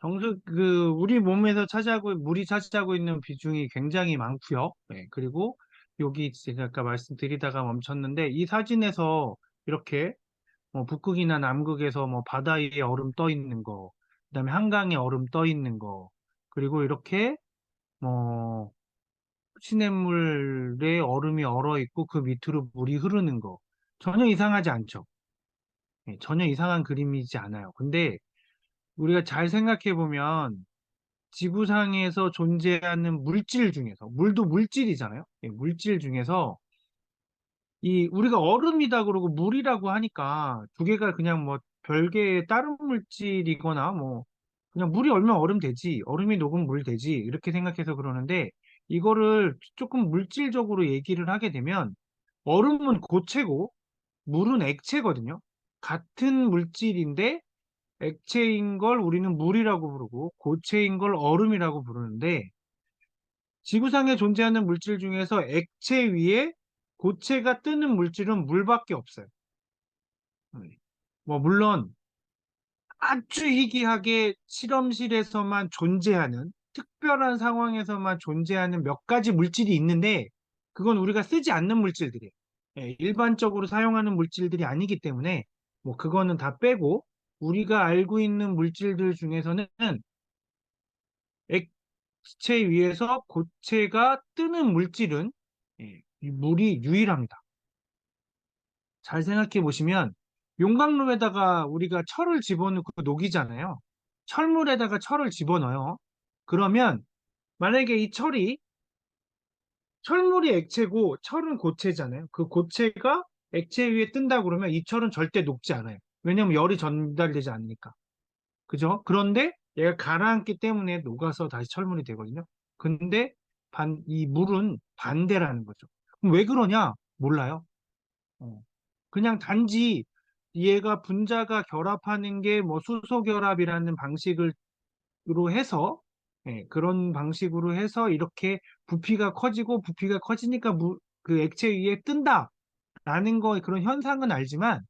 우리 몸에서 물이 차지하고 있는 비중이 굉장히 많고요. 네, 그리고 여기 제가 아까 말씀드리다가 멈췄는데, 이 사진에서 이렇게 뭐 북극이나 남극에서 뭐 바다 위에 얼음 떠 있는 거, 그다음에 한강에 얼음 떠 있는 거, 그리고 이렇게 뭐 시냇물에 얼음이 얼어 있고 그 밑으로 물이 흐르는 거, 전혀 이상하지 않죠. 네, 전혀 이상한 그림이지 않아요. 근데 우리가 잘 생각해 보면 지구상에서 존재하는 물질 중에서, 물도 물질이잖아요. 예, 물질 중에서 이 우리가 얼음이다 그러고 물이라고 하니까 두 개가 그냥 뭐 별개의 다른 물질이거나 뭐 그냥 물이 얼면 얼음 되지, 얼음이 녹으면 물 되지 이렇게 생각해서 그러는데, 이거를 조금 물질적으로 얘기를 하게 되면 얼음은 고체고 물은 액체거든요. 같은 물질인데 액체인 걸 우리는 물이라고 부르고 고체인 걸 얼음이라고 부르는데, 지구상에 존재하는 물질 중에서 액체 위에 고체가 뜨는 물질은 물밖에 없어요. 뭐 물론 아주 희귀하게 실험실에서만 존재하는, 특별한 상황에서만 존재하는 몇 가지 물질이 있는데, 그건 우리가 쓰지 않는 물질들이에요. 예, 일반적으로 사용하는 물질들이 아니기 때문에 뭐 그거는 다 빼고, 우리가 알고 있는 물질들 중에서는 액체 위에서 고체가 뜨는 물질은 이 물이 유일합니다. 잘 생각해 보시면 용광로에다가 우리가 철을 집어넣고 녹이잖아요. 철물에다가 철을 집어넣어요. 그러면 만약에 이 철물이 액체고 철은 고체잖아요. 그 고체가 액체 위에 뜬다 그러면 이 철은 절대 녹지 않아요. 왜냐하면 열이 전달되지 않으니까. 그죠? 그런데 얘가 가라앉기 때문에 녹아서 다시 철물이 되거든요. 근데 이 물은 반대라는 거죠. 그럼 왜 그러냐? 몰라요. 어. 그냥 단지 얘가 분자가 결합하는 게 뭐 수소 결합이라는 방식으로 해서, 그런 방식으로 해서 이렇게 부피가 커지니까 그 액체 위에 뜬다라는 거, 그런 현상은 알지만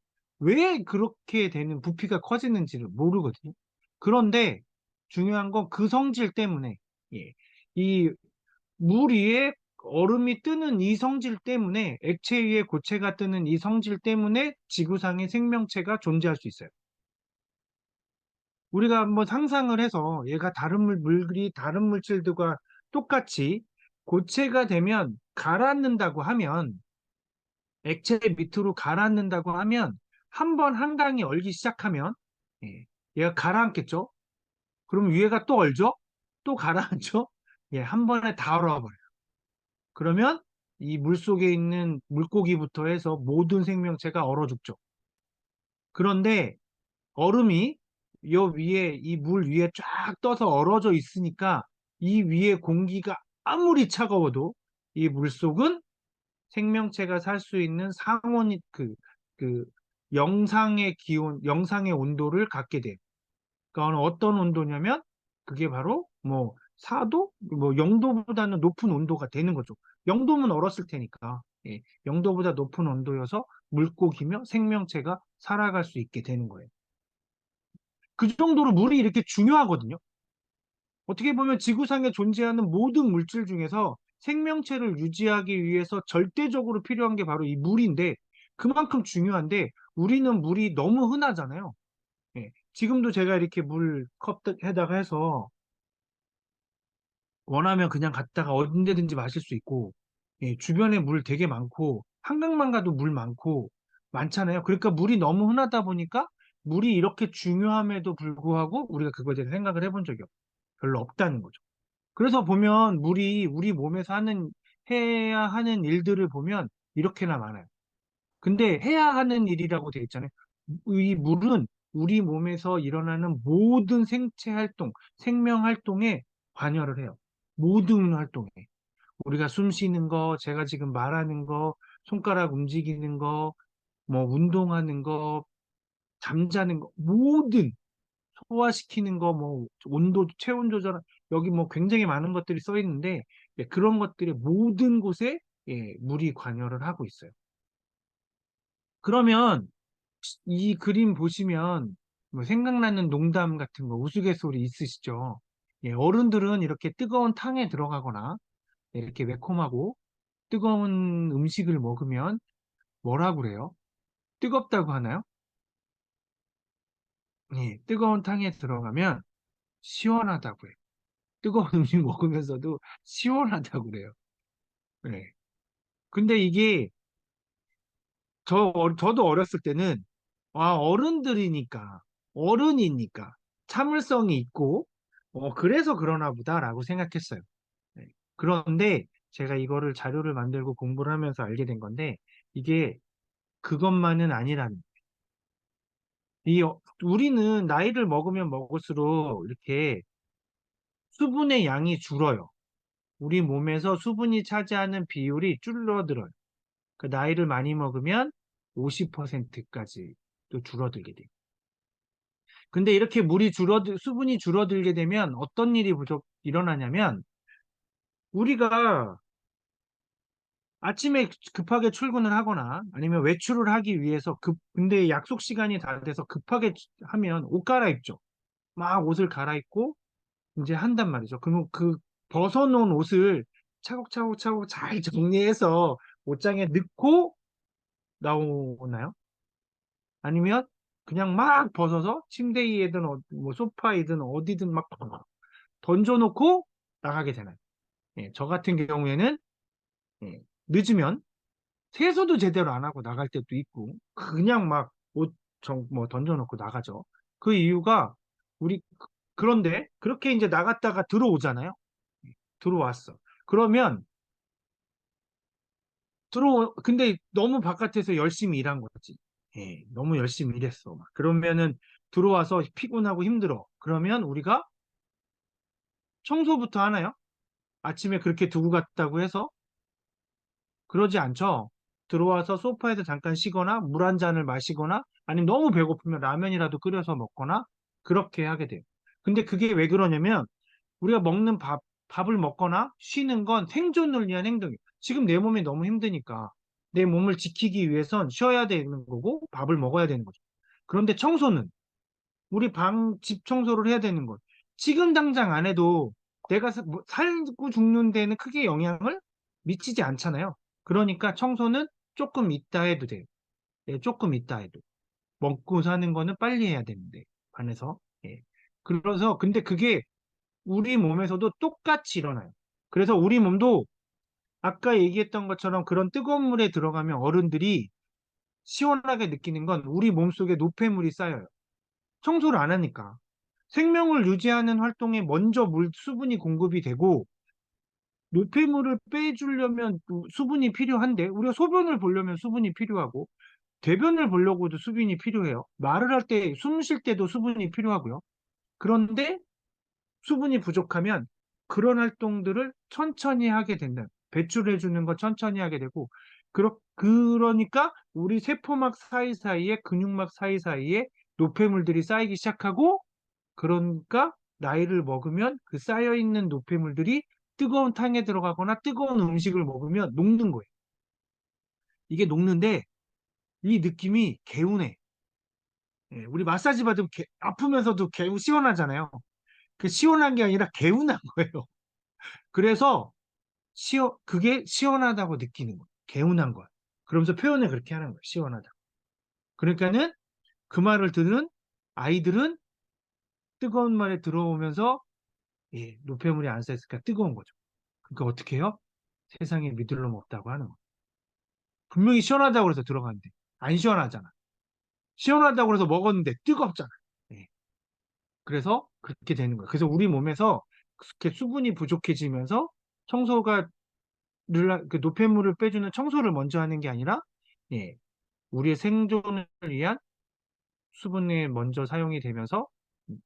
왜 그렇게 되는 부피가 커지는지를 모르거든요. 그런데 중요한 건 그 성질 때문에, 예, 이 물 위에 얼음이 뜨는 이 성질 때문에, 액체 위에 고체가 뜨는 이 성질 때문에 지구상에 생명체가 존재할 수 있어요. 우리가 한번 상상을 해서 얘가 물이 다른 물질들과 똑같이 고체가 되면 가라앉는다고 하면, 액체 밑으로 가라앉는다고 하면, 한 번 한강이 얼기 시작하면 얘가 가라앉겠죠? 그럼 위에가 또 얼죠? 또 가라앉죠? 한 번에 다 얼어버려요. 그러면 이 물 속에 있는 물고기부터 해서 모든 생명체가 얼어 죽죠. 그런데 얼음이 이 물 위에 쫙 떠서 얼어져 있으니까 이 위에 공기가 아무리 차가워도 이 물속은 생명체가 살 수 있는 그 영상의 기온, 영상의 온도를 갖게 돼요. 그러니까 어떤 온도냐면 그게 바로 뭐 4도, 뭐 0도보다는 높은 온도가 되는 거죠. 0도면 얼었을 테니까. 0도보다 높은 온도여서 물고기며 생명체가 살아갈 수 있게 되는 거예요. 그 정도로 물이 이렇게 중요하거든요. 어떻게 보면 지구상에 존재하는 모든 물질 중에서 생명체를 유지하기 위해서 절대적으로 필요한 게 바로 이 물인데, 그만큼 중요한데 우리는 물이 너무 흔하잖아요. 지금도 제가 이렇게 물 컵에다가 해서 원하면 그냥 갔다가 언제든지 마실 수 있고, 주변에 물 되게 많고, 한강만 가도 물 많고, 많잖아요. 그러니까 물이 너무 흔하다 보니까 물이 이렇게 중요함에도 불구하고 우리가 그거에 대해서 생각을 해본 적이 별로 없다는 거죠. 그래서 보면 물이 우리 몸에서 해야 하는 일들을 보면 이렇게나 많아요. 근데 해야 하는 일이라고 되어 있잖아요. 이 물은 우리 몸에서 일어나는 모든 생체 활동, 생명 활동에 관여를 해요. 모든 활동에. 우리가 숨 쉬는 거, 제가 지금 말하는 거, 손가락 움직이는 거, 뭐 운동하는 거, 잠자는 거, 모든 소화시키는 거, 뭐 온도, 체온 조절, 여기 뭐 굉장히 많은 것들이 써 있는데, 그런 것들의 모든 곳에 물이 관여를 하고 있어요. 그러면 이 그림 보시면 뭐 생각나는 농담 같은 거, 우스갯소리 있으시죠? 예, 어른들은 이렇게 뜨거운 탕에 들어가거나 이렇게 매콤하고 뜨거운 음식을 먹으면 뭐라고 그래요? 뜨겁다고 하나요? 예, 뜨거운 탕에 들어가면 시원하다고 해요. 뜨거운 음식 먹으면서도 시원하다고 그래요. 네. 근데 이게 저도 어렸을 때는 어른들이니까, 어른이니까 참을성이 있고, 그래서 그러나 보다라고 생각했어요. 네. 그런데 제가 이거를 자료를 만들고 공부를 하면서 알게 된 건데, 이게 그것만은 아니라는. 우리는 나이를 먹으면 먹을수록 이렇게 수분의 양이 줄어요. 우리 몸에서 수분이 차지하는 비율이 줄어들어요. 그 나이를 많이 먹으면 50%까지 또 줄어들게 돼요. 근데 이렇게 수분이 줄어들게 되면 어떤 일이 일어나냐면, 우리가 아침에 급하게 출근을 하거나 아니면 외출을 하기 위해서 근데 약속 시간이 다 돼서 급하게 하면 옷 갈아입죠. 막 옷을 갈아입고 이제 한단 말이죠. 그러면 그 벗어놓은 옷을 차곡차곡차곡 잘 정리해서 옷장에 넣고 나오나요? 아니면 그냥 막 벗어서 침대 위에든 뭐 소파이든 어디든 막 던져놓고 나가게 되나요? 예, 저 같은 경우에는 예, 늦으면 세수도 제대로 안 하고 나갈 때도 있고 그냥 막 옷 뭐 던져놓고 나가죠. 그 이유가 우리 그런데 그렇게 이제 나갔다가 들어오잖아요. 들어왔어. 그러면 근데 너무 바깥에서 열심히 일한 거지. 예, 너무 열심히 일했어. 막. 그러면은 들어와서 피곤하고 힘들어. 그러면 우리가 청소부터 하나요? 아침에 그렇게 두고 갔다고 해서 그러지 않죠. 들어와서 소파에서 잠깐 쉬거나 물 한 잔을 마시거나 아니면 너무 배고프면 라면이라도 끓여서 먹거나 그렇게 하게 돼요. 근데 그게 왜 그러냐면 우리가 먹는 밥을 먹거나 쉬는 건 생존을 위한 행동이에요. 지금 내 몸이 너무 힘드니까 내 몸을 지키기 위해선 쉬어야 되는 거고 밥을 먹어야 되는 거죠. 그런데 청소는 우리 집 청소를 해야 되는 것. 지금 당장 안 해도 내가 살고 죽는 데는 크게 영향을 미치지 않잖아요. 그러니까 청소는 조금 있다 해도 돼요. 예, 조금 있다 해도. 먹고 사는 거는 빨리 해야 되는데, 반해서. 예. 그래서, 근데 그게 우리 몸에서도 똑같이 일어나요. 그래서 우리 몸도 아까 얘기했던 것처럼 그런 뜨거운 물에 들어가면 어른들이 시원하게 느끼는 건 우리 몸속에 노폐물이 쌓여요. 청소를 안 하니까. 생명을 유지하는 활동에 먼저 수분이 공급이 되고, 노폐물을 빼주려면 또 수분이 필요한데, 우리가 소변을 보려면 수분이 필요하고, 대변을 보려고도 수분이 필요해요. 말을 할 때, 숨 쉴 때도 수분이 필요하고요. 그런데 수분이 부족하면 그런 활동들을 천천히 하게 된다. 배출해 주는 거 천천히 하게 되고, 그러니까 우리 세포막 사이사이에, 근육막 사이사이에 노폐물들이 쌓이기 시작하고, 그러니까 나이를 먹으면 그 쌓여있는 노폐물들이 뜨거운 탕에 들어가거나 뜨거운 음식을 먹으면 녹는 거예요. 이게 녹는데 이 느낌이 개운해. 예, 우리 마사지 받으면 아프면서도 시원하잖아요. 그 시원한 게 아니라 개운한 거예요. 그래서 그게 시원하다고 느끼는 거예요. 개운한 거야. 그러면서 표현을 그렇게 하는 거예요. 시원하다. 그러니까는 그 말을 듣는 아이들은 뜨거운 말에 들어오면서 예, 노폐물이 안 쌓였으니까 뜨거운 거죠. 그러니까 어떻게 해요? 세상에 믿을 놈 없다고 하는 거. 분명히 시원하다고 해서 들어갔는데 안 시원하잖아. 시원하다고 해서 먹었는데 뜨겁잖아. 예. 그래서 그렇게 되는 거야. 그래서 우리 몸에서 그렇게 수분이 부족해지면서 청소가 그 노폐물을 빼주는 청소를 먼저 하는 게 아니라 예, 우리의 생존을 위한 수분이 먼저 사용이 되면서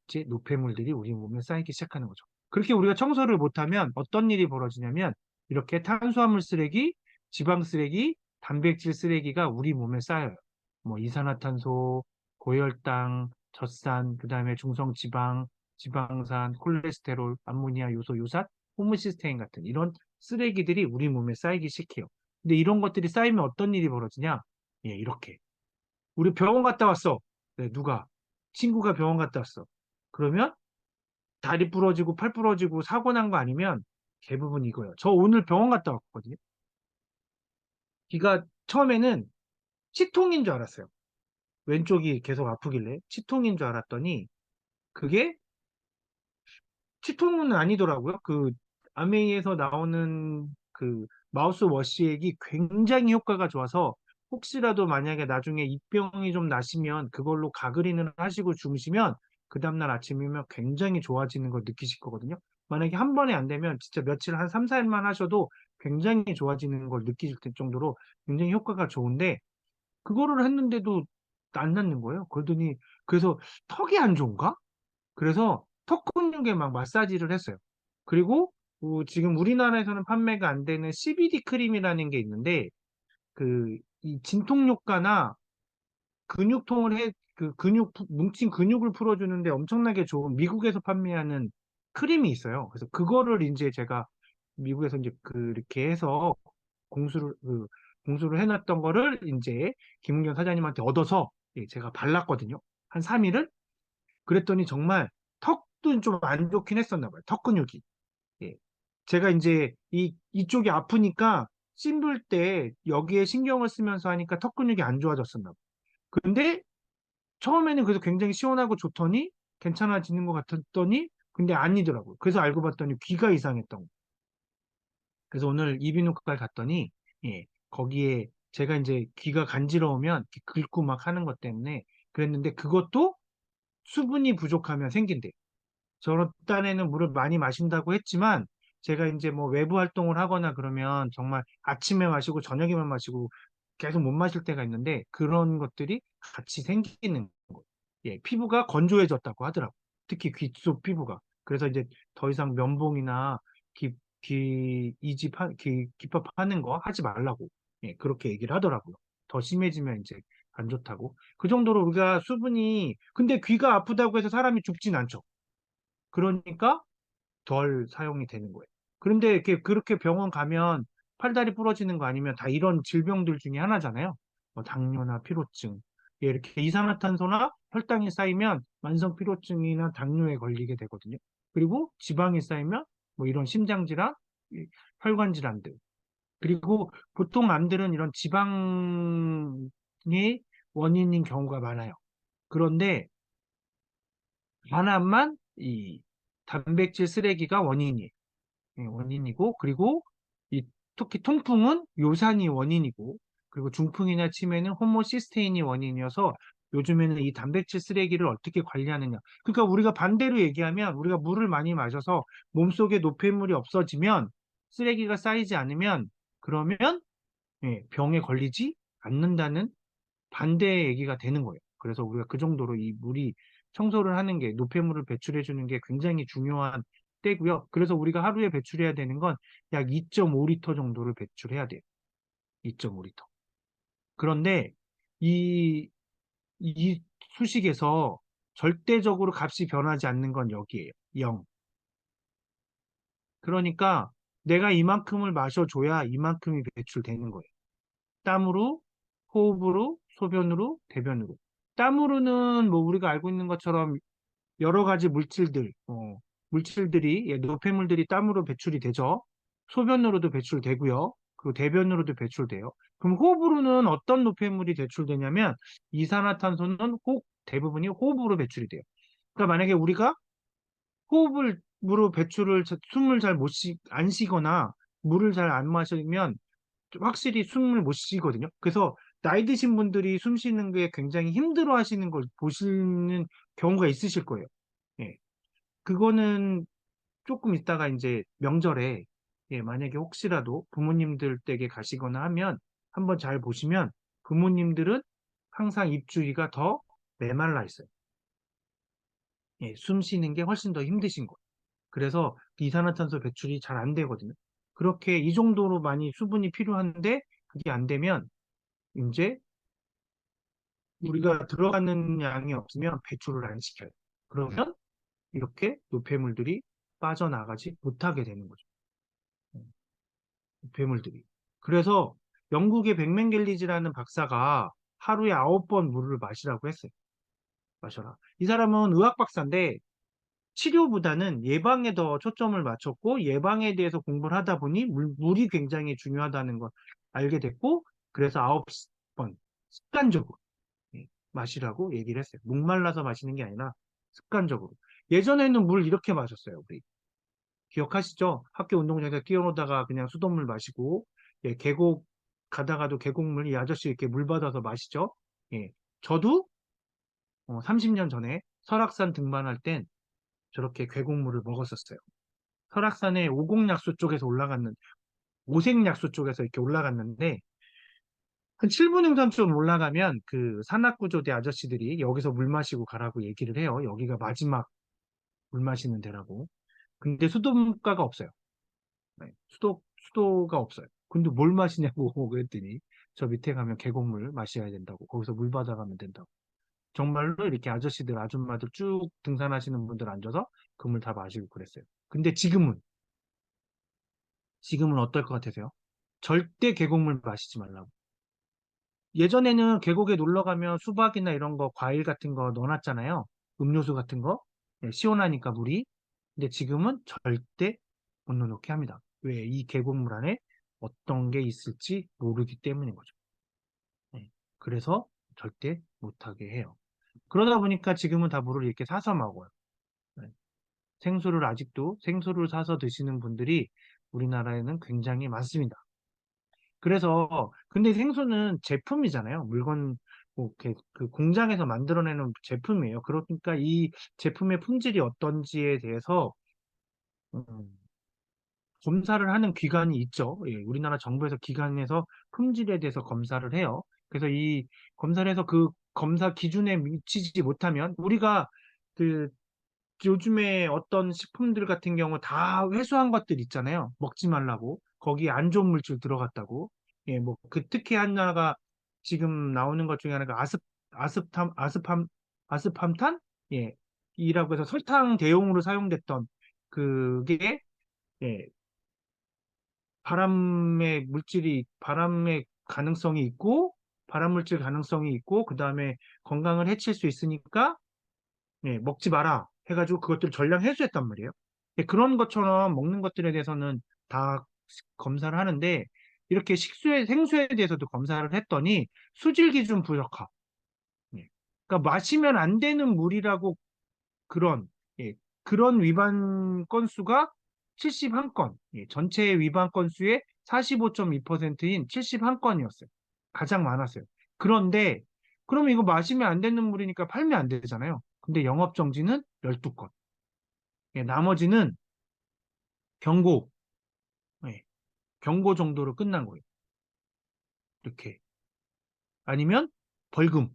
이제 노폐물들이 우리 몸에 쌓이기 시작하는 거죠. 그렇게 우리가 청소를 못하면 어떤 일이 벌어지냐면 이렇게 탄수화물 쓰레기, 지방 쓰레기, 단백질 쓰레기가 우리 몸에 쌓여요. 뭐 이산화탄소, 고혈당, 젖산, 그다음에 중성지방, 지방산, 콜레스테롤, 암모니아 요소, 요산, 호모시스테인 같은 이런 쓰레기들이 우리 몸에 쌓이기 시작해요. 근데 이런 것들이 쌓이면 어떤 일이 벌어지냐? 예, 이렇게. 우리 병원 갔다 왔어. 네, 누가? 친구가 병원 갔다 왔어. 그러면 다리 부러지고 팔 부러지고 사고 난 거 아니면 대부분 이거예요. 저 오늘 병원 갔다 왔거든요. 귀가 처음에는 치통인 줄 알았어요. 왼쪽이 계속 아프길래 치통인 줄 알았더니 그게 치통은 아니더라고요. 그 아메이에서 나오는 그 마우스 워시액이 굉장히 효과가 좋아서 혹시라도 만약에 나중에 입병이 좀 나시면 그걸로 가그린을 하시고 주무시면 그 다음날 아침이면 굉장히 좋아지는 걸 느끼실 거거든요. 만약에 한 번에 안 되면 진짜 며칠 한 3, 4일만 하셔도 굉장히 좋아지는 걸 느끼실 정도로 굉장히 효과가 좋은데 그거를 했는데도 안 낫는 거예요. 그러더니 그래서 턱이 안 좋은가? 그래서 턱 근육에 막 마사지를 했어요. 그리고 지금 우리나라에서는 판매가 안 되는 CBD 크림이라는 게 있는데 그 이 진통 효과나 근육통을 그 뭉친 근육을 풀어주는데 엄청나게 좋은 미국에서 판매하는 크림이 있어요. 그래서 그거를 이제 제가 미국에서 이제 그렇게 해서 공수를 공수를 해놨던 거를 이제 김은경 사장님한테 얻어서 예, 제가 발랐거든요. 한 3일을 그랬더니 정말 턱도 좀 안 좋긴 했었나 봐요. 턱 근육이. 예. 제가 이제 이쪽이 아프니까 씹을 때 여기에 신경을 쓰면서 하니까 턱 근육이 안 좋아졌었나 봐요. 근데 처음에는 그래서 굉장히 시원하고 좋더니 괜찮아지는 것 같았더니 근데 아니더라고요. 그래서 알고 봤더니 귀가 이상했던 거. 그래서 오늘 이비인후과를 갔더니 예, 거기에 제가 이제 귀가 간지러우면 이렇게 긁고 막 하는 것 때문에 그랬는데 그것도 수분이 부족하면 생긴대요. 저런 딴에는 물을 많이 마신다고 했지만 제가 이제 뭐 외부 활동을 하거나 그러면 정말 아침에 마시고 저녁에만 마시고 계속 못 마실 때가 있는데 그런 것들이 같이 생기는 거예요. 예, 피부가 건조해졌다고 하더라고요. 특히 귀 속 피부가. 그래서 이제 더 이상 면봉이나 기팝 하는 거 하지 말라고. 예, 그렇게 얘기를 하더라고요. 더 심해지면 이제 안 좋다고. 그 정도로 우리가 수분이, 근데 귀가 아프다고 해서 사람이 죽진 않죠. 그러니까 덜 사용이 되는 거예요. 그런데 이렇게 그렇게 병원 가면 팔다리 부러지는 거 아니면 다 이런 질병들 중에 하나잖아요. 뭐 당뇨나 피로증. 예, 이렇게 이산화탄소나 혈당이 쌓이면 만성 피로증이나 당뇨에 걸리게 되거든요. 그리고 지방이 쌓이면 뭐 이런 심장 질환, 혈관 질환들. 그리고 보통 암들은 이런 지방이 원인인 경우가 많아요. 그런데 하나만 이 단백질 쓰레기가 원인이에요. 예, 원인이고, 그리고 이 특히 통풍은 요산이 원인이고, 그리고 중풍이나 치매는 호모시스테인이 원인이어서 요즘에는 이 단백질 쓰레기를 어떻게 관리하느냐. 그러니까 우리가 반대로 얘기하면 우리가 물을 많이 마셔서 몸속에 노폐물이 없어지면 쓰레기가 쌓이지 않으면 그러면 예, 병에 걸리지 않는다는 반대의 얘기가 되는 거예요. 그래서 우리가 그 정도로 이 물이 청소를 하는 게 노폐물을 배출해 주는 게 굉장히 중요한 때고요. 그래서 우리가 하루에 배출해야 되는 건 약 2.5리터 정도를 배출해야 돼요. 2.5리터. 그런데 이, 이 수식에서 절대적으로 값이 변하지 않는 건 여기에요. 0. 그러니까 내가 이만큼을 마셔줘야 이만큼이 배출되는 거예요. 땀으로, 호흡으로, 소변으로, 대변으로. 땀으로는 뭐 우리가 알고 있는 것처럼 여러 가지 물질들이, 예, 노폐물들이 땀으로 배출이 되죠. 소변으로도 배출되고요. 그리고 대변으로도 배출돼요. 그럼 호흡으로는 어떤 노폐물이 배출되냐면 이산화탄소는 대부분이 호흡으로 배출이 돼요. 그러니까 만약에 우리가 호흡으로 숨을 잘 못 안 쉬거나 물을 잘 안 마시면 확실히 숨을 못 쉬거든요. 그래서 나이 드신 분들이 숨 쉬는 게 굉장히 힘들어 하시는 걸 보시는 경우가 있으실 거예요. 예. 그거는 조금 있다가 이제 명절에 예, 만약에 혹시라도 부모님들 댁에 가시거나 하면 한번 잘 보시면 부모님들은 항상 입주위가 더 메말라 있어요. 예, 숨 쉬는 게 훨씬 더 힘드신 거예요. 그래서 이산화탄소 배출이 잘 안 되거든요. 그렇게 이 정도로 많이 수분이 필요한데 그게 안 되면 이제 우리가 들어가는 양이 없으면 배출을 안 시켜요. 그러면 이렇게 노폐물들이 빠져나가지 못하게 되는 거죠. 노폐물들이. 그래서 영국의 백맨겔리지라는 박사가 하루에 9번 물을 마시라고 했어요. 마셔라. 이 사람은 의학 박사인데 치료보다는 예방에 더 초점을 맞췄고 예방에 대해서 공부를 하다 보니 물이 굉장히 중요하다는 걸 알게 됐고 그래서 9번 습관적으로 예, 마시라고 얘기를 했어요. 목말라서 마시는 게 아니라 습관적으로. 예전에는 물 이렇게 마셨어요. 우리 기억하시죠? 학교 운동장에서 뛰어노다가 그냥 수돗물 마시고 예, 계곡 가다가도 계곡물 이 아저씨 이렇게 물 받아서 마시죠? 예, 저도 30년 전에 설악산 등반할 땐 저렇게 계곡물을 먹었었어요. 설악산에 오곡약수 쪽에서 올라갔는, 오색약수 쪽에서 이렇게 올라갔는데, 한 7분 능선쯤 올라가면 그 산악구조대 아저씨들이 여기서 물 마시고 가라고 얘기를 해요. 여기가 마지막 물 마시는 데라고. 근데 수도가가 없어요. 네, 수도가 없어요. 근데 뭘 마시냐고 그랬더니 저 밑에 가면 계곡물 마셔야 된다고. 거기서 물 받아가면 된다고. 정말로 이렇게 아저씨들, 아줌마들 쭉 등산하시는 분들 앉아서 그 물 다 마시고 그랬어요. 근데 지금은 어떨 것 같으세요? 절대 계곡물 마시지 말라고. 예전에는 계곡에 놀러 가면 수박이나 이런 거, 과일 같은 거 넣어놨잖아요. 음료수 같은 거. 예, 시원하니까 물이. 근데 지금은 절대 못 넣어놓게 합니다. 왜? 이 계곡물 안에 어떤 게 있을지 모르기 때문인 거죠. 예, 그래서 절대 못하게 해요. 그러다 보니까 지금은 다 물을 이렇게 사서 먹어요. 예, 생수를 아직도 생수를 사서 드시는 분들이 우리나라에는 굉장히 많습니다. 그래서 근데 생수는 제품이잖아요. 물건 뭐 이렇게 그 공장에서 만들어내는 제품이에요. 그러니까 이 제품의 품질이 어떤지에 대해서 음, 검사를 하는 기관이 있죠. 예, 우리나라 정부에서 기관에서 품질에 대해서 검사를 해요. 그래서 이 검사를 해서 그 검사 기준에 미치지 못하면 우리가 그 요즘에 어떤 식품들 같은 경우 다 회수한 것들 있잖아요. 먹지 말라고. 거기에 안 좋은 물질 들어갔다고. 예, 뭐, 그 특히 하나가 지금 나오는 것 중에 하나가 아스팜탄? 예, 이라고 해서 설탕 대용으로 사용됐던 그게, 예, 바람의 가능성이 있고, 발암 물질 가능성이 있고, 그 다음에 건강을 해칠 수 있으니까 예, 먹지 마라 해가지고 그것들 전량 해소했단 말이에요. 예, 그런 것처럼 먹는 것들에 대해서는 다 검사를 하는데 이렇게 생수에 대해서도 검사를 했더니 수질 기준 부적합. 예. 그러니까 마시면 안 되는 물이라고 그런 예, 그런 위반 건수가 71건. 예, 전체 위반 건수의 45.2%인 71건이었어요. 가장 많았어요. 그런데 그러면 이거 마시면 안 되는 물이니까 팔면 안 되잖아요. 근데 영업 정지는 12건. 예, 나머지는 경고, 예, 경고 정도로 끝난 거예요. 이렇게. 아니면 벌금.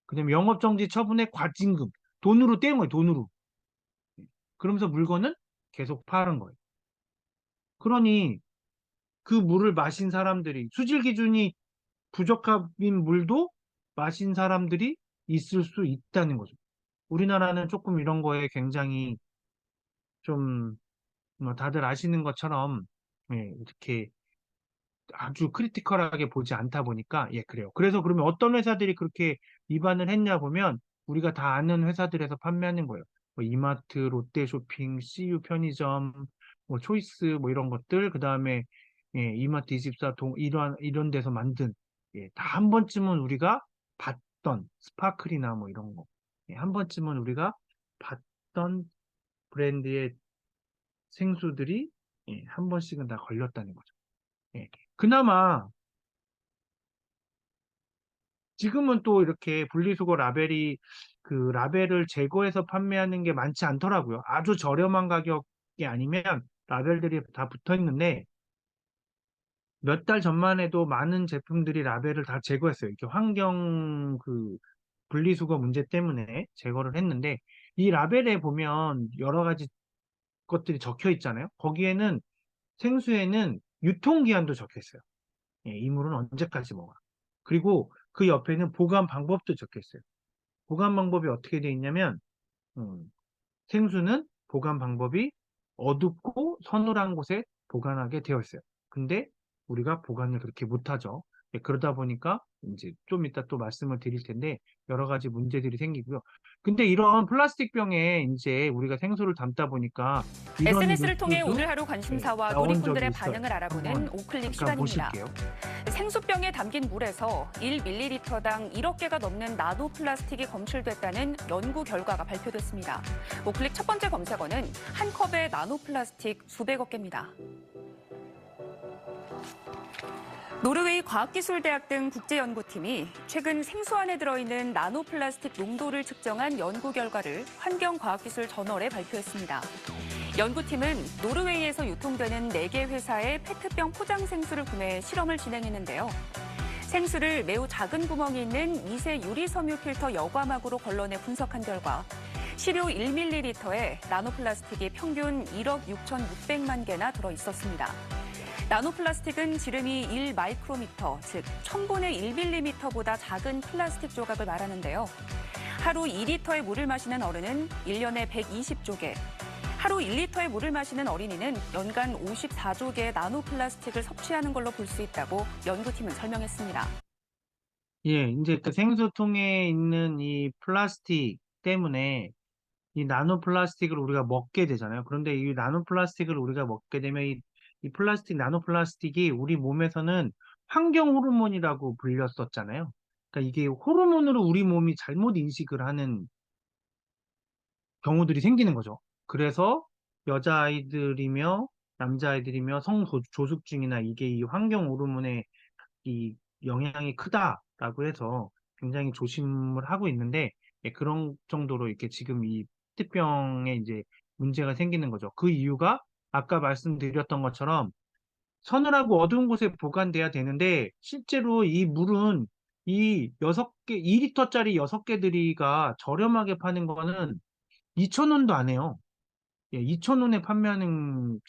그다음에 영업 정지 처분의 과징금. 돈으로 떼은 거예요, 돈으로. 예. 그러면서 물건은 계속 파는 거예요. 그러니 그 물을 마신 사람들이 수질 기준이 부적합인 물도 마신 사람들이 있을 수 있다는 거죠. 우리나라는 조금 이런 거에 굉장히 좀 뭐 다들 아시는 것처럼 예, 이렇게 아주 크리티컬하게 보지 않다 보니까 예, 그래요. 그래서 그러면 어떤 회사들이 그렇게 위반을 했냐 보면 우리가 다 아는 회사들에서 판매하는 거예요. 뭐 이마트, 롯데쇼핑, CU 편의점, 뭐 초이스 뭐 이런 것들 그다음에 예, 이마트 24 이런 데서 만든 예, 다 한 번쯤은 우리가 봤던 스파클이나 뭐 이런 거. 예, 한 번쯤은 우리가 봤던 브랜드의 생수들이 예, 한 번씩은 다 걸렸다는 거죠. 예. 그나마 지금은 또 이렇게 분리수거 라벨이 그 라벨을 제거해서 판매하는 게 많지 않더라고요. 아주 저렴한 가격이 아니면 라벨들이 다 붙어 있는데 몇 달 전만 해도 많은 제품들이 라벨을 다 제거했어요. 이렇게 환경 그 분리수거 문제 때문에 제거를 했는데 이 라벨에 보면 여러 가지 것들이 적혀 있잖아요. 거기에는 생수에는 유통기한도 적혀 있어요. 예, 이 물은 언제까지 먹어. 그리고 그 옆에는 보관 방법도 적혀 있어요. 보관 방법이 어떻게 되어 있냐면 음, 생수는 보관 방법이 어둡고 서늘한 곳에 보관하게 되어 있어요. 근데 우리가 보관을 그렇게 못하죠. 예, 그러다 보니까 이제 좀 이따 또 말씀을 드릴 텐데 여러 가지 문제들이 생기고요. 근데 이런 플라스틱 병에 이제 우리가 생수를 담다 보니까 이런 SNS를 통해 뉴스도 오늘 하루 예, 관심사와 나온 적이 누리꾼들의 있어요. 반응을 알아보는 한번 우클릭 잠깐 시간입니다. 보실게요. 생수병에 담긴 물에서 1ml당 1억 개가 넘는 나노 플라스틱이 검출됐다는 연구 결과가 발표됐습니다. 우클릭 첫 번째 검색어는 한 컵의 나노 플라스틱 수백억 개입니다. 노르웨이 과학기술대학 등 국제연구팀이 최근 생수 안에 들어있는 나노 플라스틱 농도를 측정한 연구 결과를 환경과학기술 저널에 발표했습니다. 연구팀은 노르웨이에서 유통되는 4개 회사의 페트병 포장 생수를 구매해 실험을 진행했는데요. 생수를 매우 작은 구멍이 있는 미세 유리 섬유 필터 여과막으로 걸러내 분석한 결과 시료 1ml에 나노 플라스틱이 평균 1억 6,600만 개나 들어 있었습니다. 나노 플라스틱은 지름이 1마이크로미터, 즉 1000분의 1밀리미터보다 작은 플라스틱 조각을 말하는데요. 하루 2리터의 물을 마시는 어른은 1년에 120조개, 하루 1리터의 물을 마시는 어린이는 연간 54조개의 나노 플라스틱을 섭취하는 걸로 볼 수 있다고 연구팀은 설명했습니다. 예, 이제 그 생수통에 있는 이 플라스틱 때문에 이 나노 플라스틱을 우리가 먹게 되잖아요. 그런데 이 나노 플라스틱을 우리가 먹게 되면 이 플라스틱, 나노 플라스틱이 우리 몸에서는 환경 호르몬이라고 불렸었잖아요. 그러니까 이게 호르몬으로 우리 몸이 잘못 인식을 하는 경우들이 생기는 거죠. 그래서 여자아이들이며 남자아이들이며 성조숙증이나 이게 이 환경 호르몬의 이 영향이 크다라고 해서 굉장히 조심을 하고 있는데 예, 그런 정도로 이렇게 지금 이 페트병에 이제 문제가 생기는 거죠. 그 이유가 아까 말씀드렸던 것처럼 서늘하고 어두운 곳에 보관돼야 되는데 실제로 이 물은 이 6개, 2리터짜리 6개들이가 저렴하게 파는 거는 2,000원도 안 해요. 예, 2,000원에 판매하는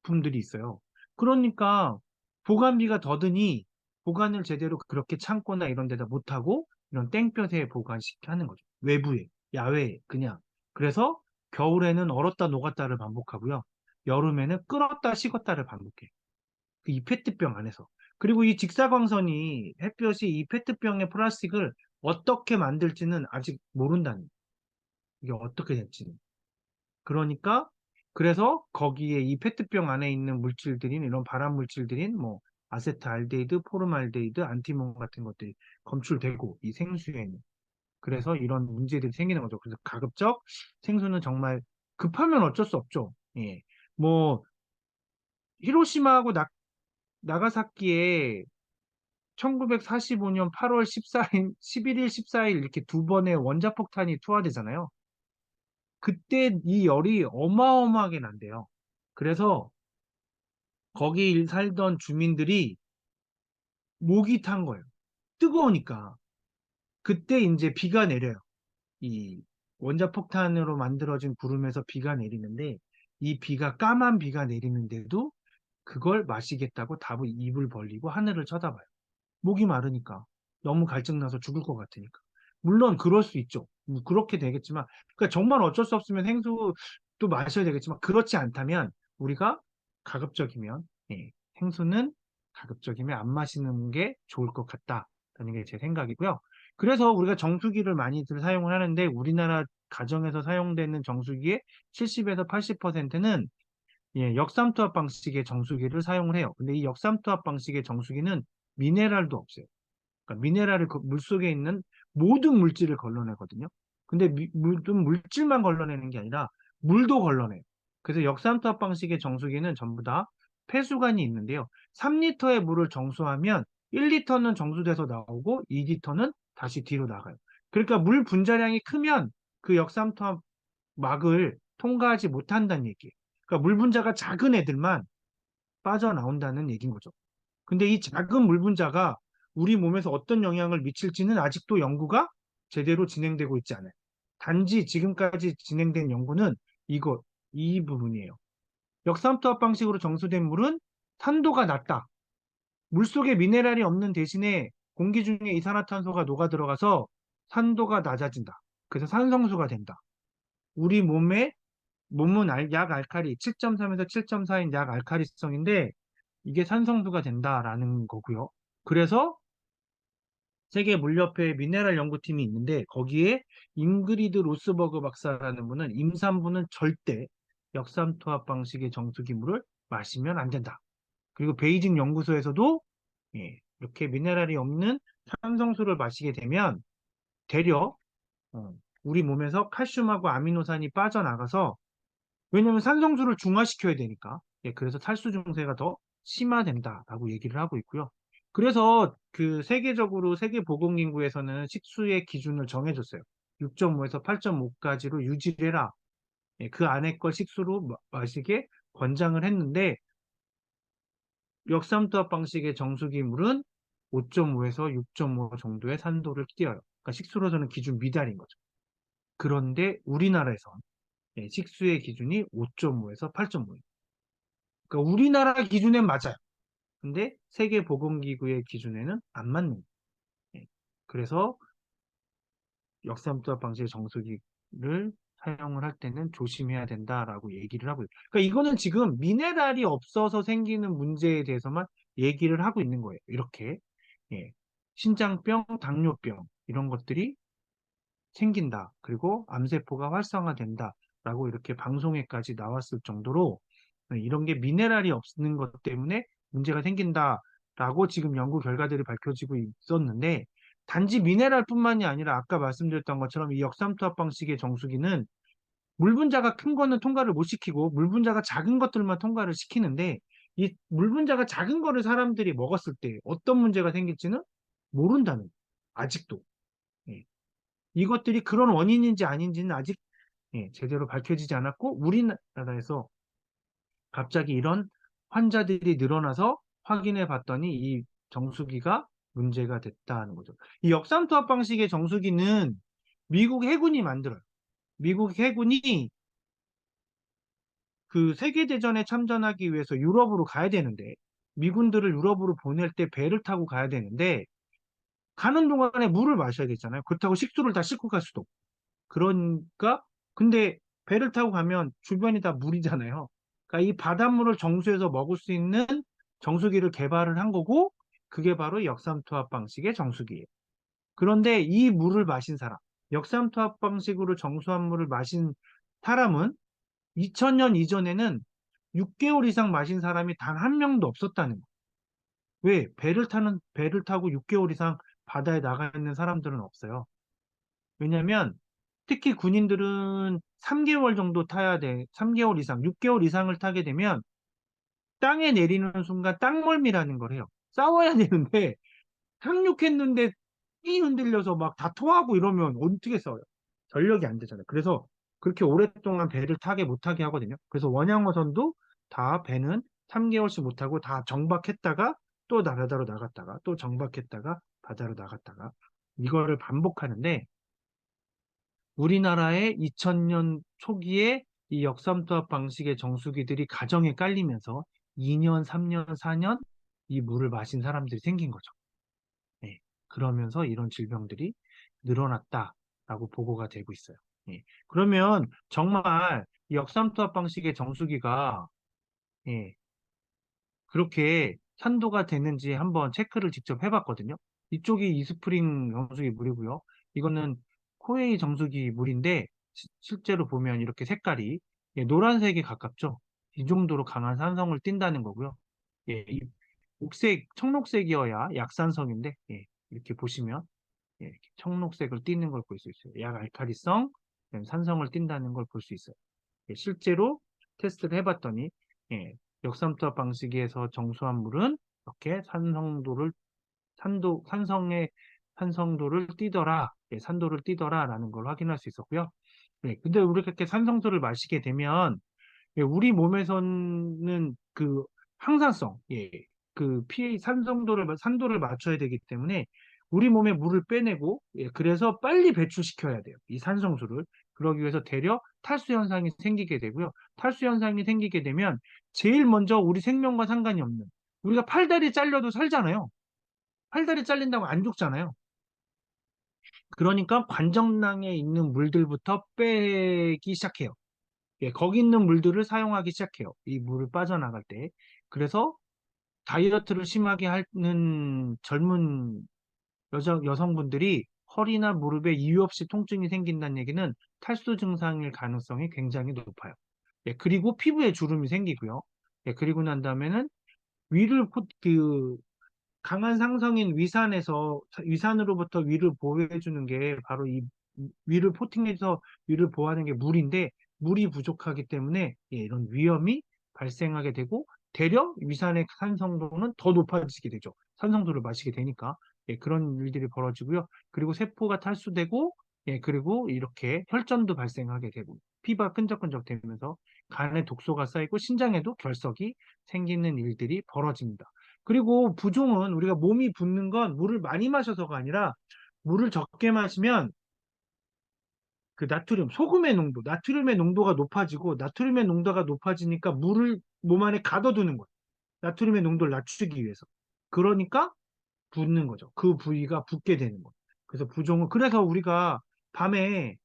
제품들이 있어요. 그러니까 보관비가 더 드니 보관을 제대로 그렇게 창고나 이런 데다 못하고 이런 땡볕에 보관시켜 하는 거죠. 외부에, 야외에 그냥. 그래서 겨울에는 얼었다 녹았다를 반복하고요. 여름에는 끓었다 식었다를 반복해. 이 페트병 안에서. 그리고 이 직사광선이 햇볕이 이 페트병의 플라스틱을 어떻게 만들지는 아직 모른다는. 이게 어떻게 될지는. 그러니까 그래서 거기에 이 페트병 안에 있는 물질들인 이런 발암 물질들인 뭐 아세트알데히드, 포름알데히드, 안티몬 같은 것들이 검출되고 이 생수에는 그래서 이런 문제들이 생기는 거죠. 그래서 가급적 생수는 정말 급하면 어쩔 수 없죠. 예. 뭐 히로시마하고 나가사키에 1945년 8월 14일, 11일, 14일 이렇게 두 번의 원자폭탄이 투하되잖아요. 그때 이 열이 어마어마하게 난대요. 그래서 거기 살던 주민들이 목이 탄 거예요. 뜨거우니까. 그때 이제 비가 내려요. 이 원자폭탄으로 만들어진 구름에서 비가 내리는데 이 비가 까만 비가 내리는데도 그걸 마시겠다고 다부 입을 벌리고 하늘을 쳐다봐요. 목이 마르니까. 너무 갈증나서 죽을 것 같으니까. 물론 그럴 수 있죠. 뭐 그렇게 되겠지만, 그러니까 정말 어쩔 수 없으면 생수도 마셔야 되겠지만, 그렇지 않다면 우리가 가급적이면, 예, 생수는 가급적이면 안 마시는 게 좋을 것 같다라는 게 제 생각이고요. 그래서 우리가 정수기를 많이들 사용을 하는데, 우리나라 가정에서 사용되는 정수기의 70에서 80%는 예, 역삼투압 방식의 정수기를 사용을 해요. 근데 이 역삼투압 방식의 정수기는 미네랄도 없어요. 그러니까 미네랄을 물속에 있는 모든 물질을 걸러내거든요. 근데 모든 물질만 걸러내는 게 아니라 물도 걸러내요. 그래서 역삼투압 방식의 정수기는 전부 다 폐수관이 있는데요. 3리터의 물을 정수하면 1리터는 정수돼서 나오고 2리터는 다시 뒤로 나가요. 그러니까 물 분자량이 크면 그 역삼투압 막을 통과하지 못한다는 얘기예요. 그러니까 물 분자가 작은 애들만 빠져나온다는 얘기인 거죠. 근데 이 작은 물 분자가 우리 몸에서 어떤 영향을 미칠지는 아직도 연구가 제대로 진행되고 있지 않아요. 단지 지금까지 진행된 연구는 이 부분이에요. 역삼투압 방식으로 정수된 물은 산도가 낮다. 물속에 미네랄이 없는 대신에 공기 중에 이산화탄소가 녹아 들어가서 산도가 낮아진다. 그래서 산성수가 된다. 우리 몸은 약 알칼리 7.3에서 7.4인 약 알칼리성인데 이게 산성수가 된다라는 거고요. 그래서 세계 물리협회 미네랄 연구팀이 있는데 거기에 잉그리드 로스버그 박사라는 분은 임산부는 절대 역삼투압 방식의 정수기물을 마시면 안 된다. 그리고 베이징 연구소에서도 이렇게 미네랄이 없는 탄성수를 마시게 되면 되려 우리 몸에서 칼슘하고 아미노산이 빠져나가서 왜냐하면 산성수를 중화시켜야 되니까 그래서 탈수 증세가 더 심화된다라고 얘기를 하고 있고요. 그래서 그 세계적으로 세계보건기구에서는 식수의 기준을 정해줬어요. 6.5에서 8.5까지로 유지를 해라. 그 안에 걸 식수로 마시게 권장을 했는데 역삼투압 방식의 정수기 물은 5.5에서 6.5 정도의 산도를 띄어요. 그러니까 식수로서는 기준 미달인 거죠. 그런데 우리나라에선 식수의 기준이 5.5에서 8.5예요. 그러니까 우리나라 기준엔 맞아요. 근데 세계보건기구의 기준에는 안 맞는 거예요. 그래서 역삼투압 방식의 정수기를 사용을 할 때는 조심해야 된다라고 얘기를 하고 있어요. 그러니까 이거는 지금 미네랄이 없어서 생기는 문제에 대해서만 얘기를 하고 있는 거예요. 이렇게 신장병, 당뇨병 이런 것들이 생긴다. 그리고 암세포가 활성화된다라고 이렇게 방송에까지 나왔을 정도로 이런 게 미네랄이 없는 것 때문에 문제가 생긴다라고 지금 연구 결과들이 밝혀지고 있었는데 단지 미네랄뿐만이 아니라 아까 말씀드렸던 것처럼 이 역삼투압 방식의 정수기는 물 분자가 큰 거는 통과를 못 시키고 물 분자가 작은 것들만 통과를 시키는데 이 물 분자가 작은 거를 사람들이 먹었을 때 어떤 문제가 생길지는 모른다는 거예요. 아직도. 예. 이것들이 그런 원인인지 아닌지는 아직 제대로 밝혀지지 않았고 우리나라에서 갑자기 이런 환자들이 늘어나서 확인해 봤더니 이 정수기가 문제가 됐다는 거죠. 이 역삼투압 방식의 정수기는 미국 해군이 만들어요. 미국 해군이 그 세계대전에 참전하기 위해서 유럽으로 가야 되는데 미군들을 유럽으로 보낼 때 배를 타고 가야 되는데 가는 동안에 물을 마셔야 되잖아요. 그렇다고 식수를 다 싣고 갈 수도 없고. 그러니까 근데 배를 타고 가면 주변이 다 물이잖아요. 그러니까 이 바닷물을 정수해서 먹을 수 있는 정수기를 개발을 한 거고 그게 바로 역삼투압 방식의 정수기예요. 그런데 이 물을 마신 사람, 역삼투압 방식으로 정수한 물을 마신 사람은 2000년 이전에는 6개월 이상 마신 사람이 단 한 명도 없었다는 거예요. 왜? 배를 타고 6개월 이상 바다에 나가 있는 사람들은 없어요. 왜냐면 특히 군인들은 3개월 정도 타야 돼. 3개월 이상, 6개월 이상을 타게 되면 땅에 내리는 순간 땅멀미라는 걸 해요. 싸워야 되는데 상륙했는데 이 흔들려서 막 다 토하고 이러면 어떻게 싸워요? 전력이 안 되잖아요. 그래서 그렇게 오랫동안 배를 타게 못하게 하거든요. 그래서 원양어선도 다 배는 3개월씩 못하고 다 정박했다가 또 바다로 나갔다가 또 정박했다가 바다로 나갔다가 이거를 반복하는데 우리나라의 2000년 초기에 이 역삼투압 방식의 정수기들이 가정에 깔리면서 2년, 3년, 4년 이 물을 마신 사람들이 생긴 거죠. 예. 그러면서 이런 질병들이 늘어났다라고 보고가 되고 있어요. 예. 그러면 정말 이 역삼투압 방식의 정수기가 예, 그렇게 산도가 되는지 한번 체크를 직접 해봤거든요. 이쪽이 이스프링 정수기 물이고요. 이거는 코웨이 정수기 물인데 실제로 보면 이렇게 색깔이 노란색에 가깝죠. 이 정도로 강한 산성을 띈다는 거고요. 이 옥색, 청록색이어야 약산성인데 이렇게 보시면 이렇게 청록색을 띠는 걸 볼 수 있어요. 약 알칼리성, 산성을 띈다는 걸 볼 수 있어요. 실제로 테스트를 해봤더니 역삼투압 방식에서 정수한 물은 이렇게 산성의 산성도를 띠더라, 산도를 띠더라라는 걸 확인할 수 있었고요. 근데 우리가 이렇게 산성수를 마시게 되면 우리 몸에서는 그 항산성, 그 pH 산도를 맞춰야 되기 때문에 우리 몸에 물을 빼내고, 그래서 빨리 배출시켜야 돼요. 이 산성수를. 그러기 위해서 되려 탈수 현상이 생기게 되고요. 탈수 현상이 생기게 되면 제일 먼저 우리 생명과 상관이 없는 우리가 팔다리 잘려도 살잖아요. 팔다리 잘린다고 안 죽잖아요. 그러니까 관정낭에 있는 물들부터 빼기 시작해요. 거기 있는 물들을 사용하기 시작해요. 이 물을 빠져나갈 때. 그래서 다이어트를 심하게 하는 젊은 여성분들이 허리나 무릎에 이유 없이 통증이 생긴다는 얘기는 탈수 증상일 가능성이 굉장히 높아요. 예, 그리고 피부에 주름이 생기고요. 예, 그리고 난 다음에는 강한 상성인 위산으로부터 위를 보호해주는 게 바로 이 위를 코팅해서 위를 보호하는 게 물인데, 물이 부족하기 때문에 예, 이런 위험이 발생하게 되고, 되려 위산의 산성도는 더 높아지게 되죠. 산성도를 마시게 되니까. 예, 그런 일들이 벌어지고요. 그리고 세포가 탈수되고, 예, 그리고 이렇게 혈전도 발생하게 되고, 피부가 끈적끈적 되면서 간에 독소가 쌓이고 신장에도 결석이 생기는 일들이 벌어집니다. 그리고 부종은 우리가 몸이 붓는 건 물을 많이 마셔서가 아니라, 물을 적게 마시면 그 나트륨의 농도가 높아지고, 나트륨의 농도가 높아지니까 물을 몸 안에 가둬두는 거예요. 나트륨의 농도를 낮추기 위해서. 그러니까 붓는 거죠. 그 부위가 붓게 되는 거예요. 그래서 우리가 밤에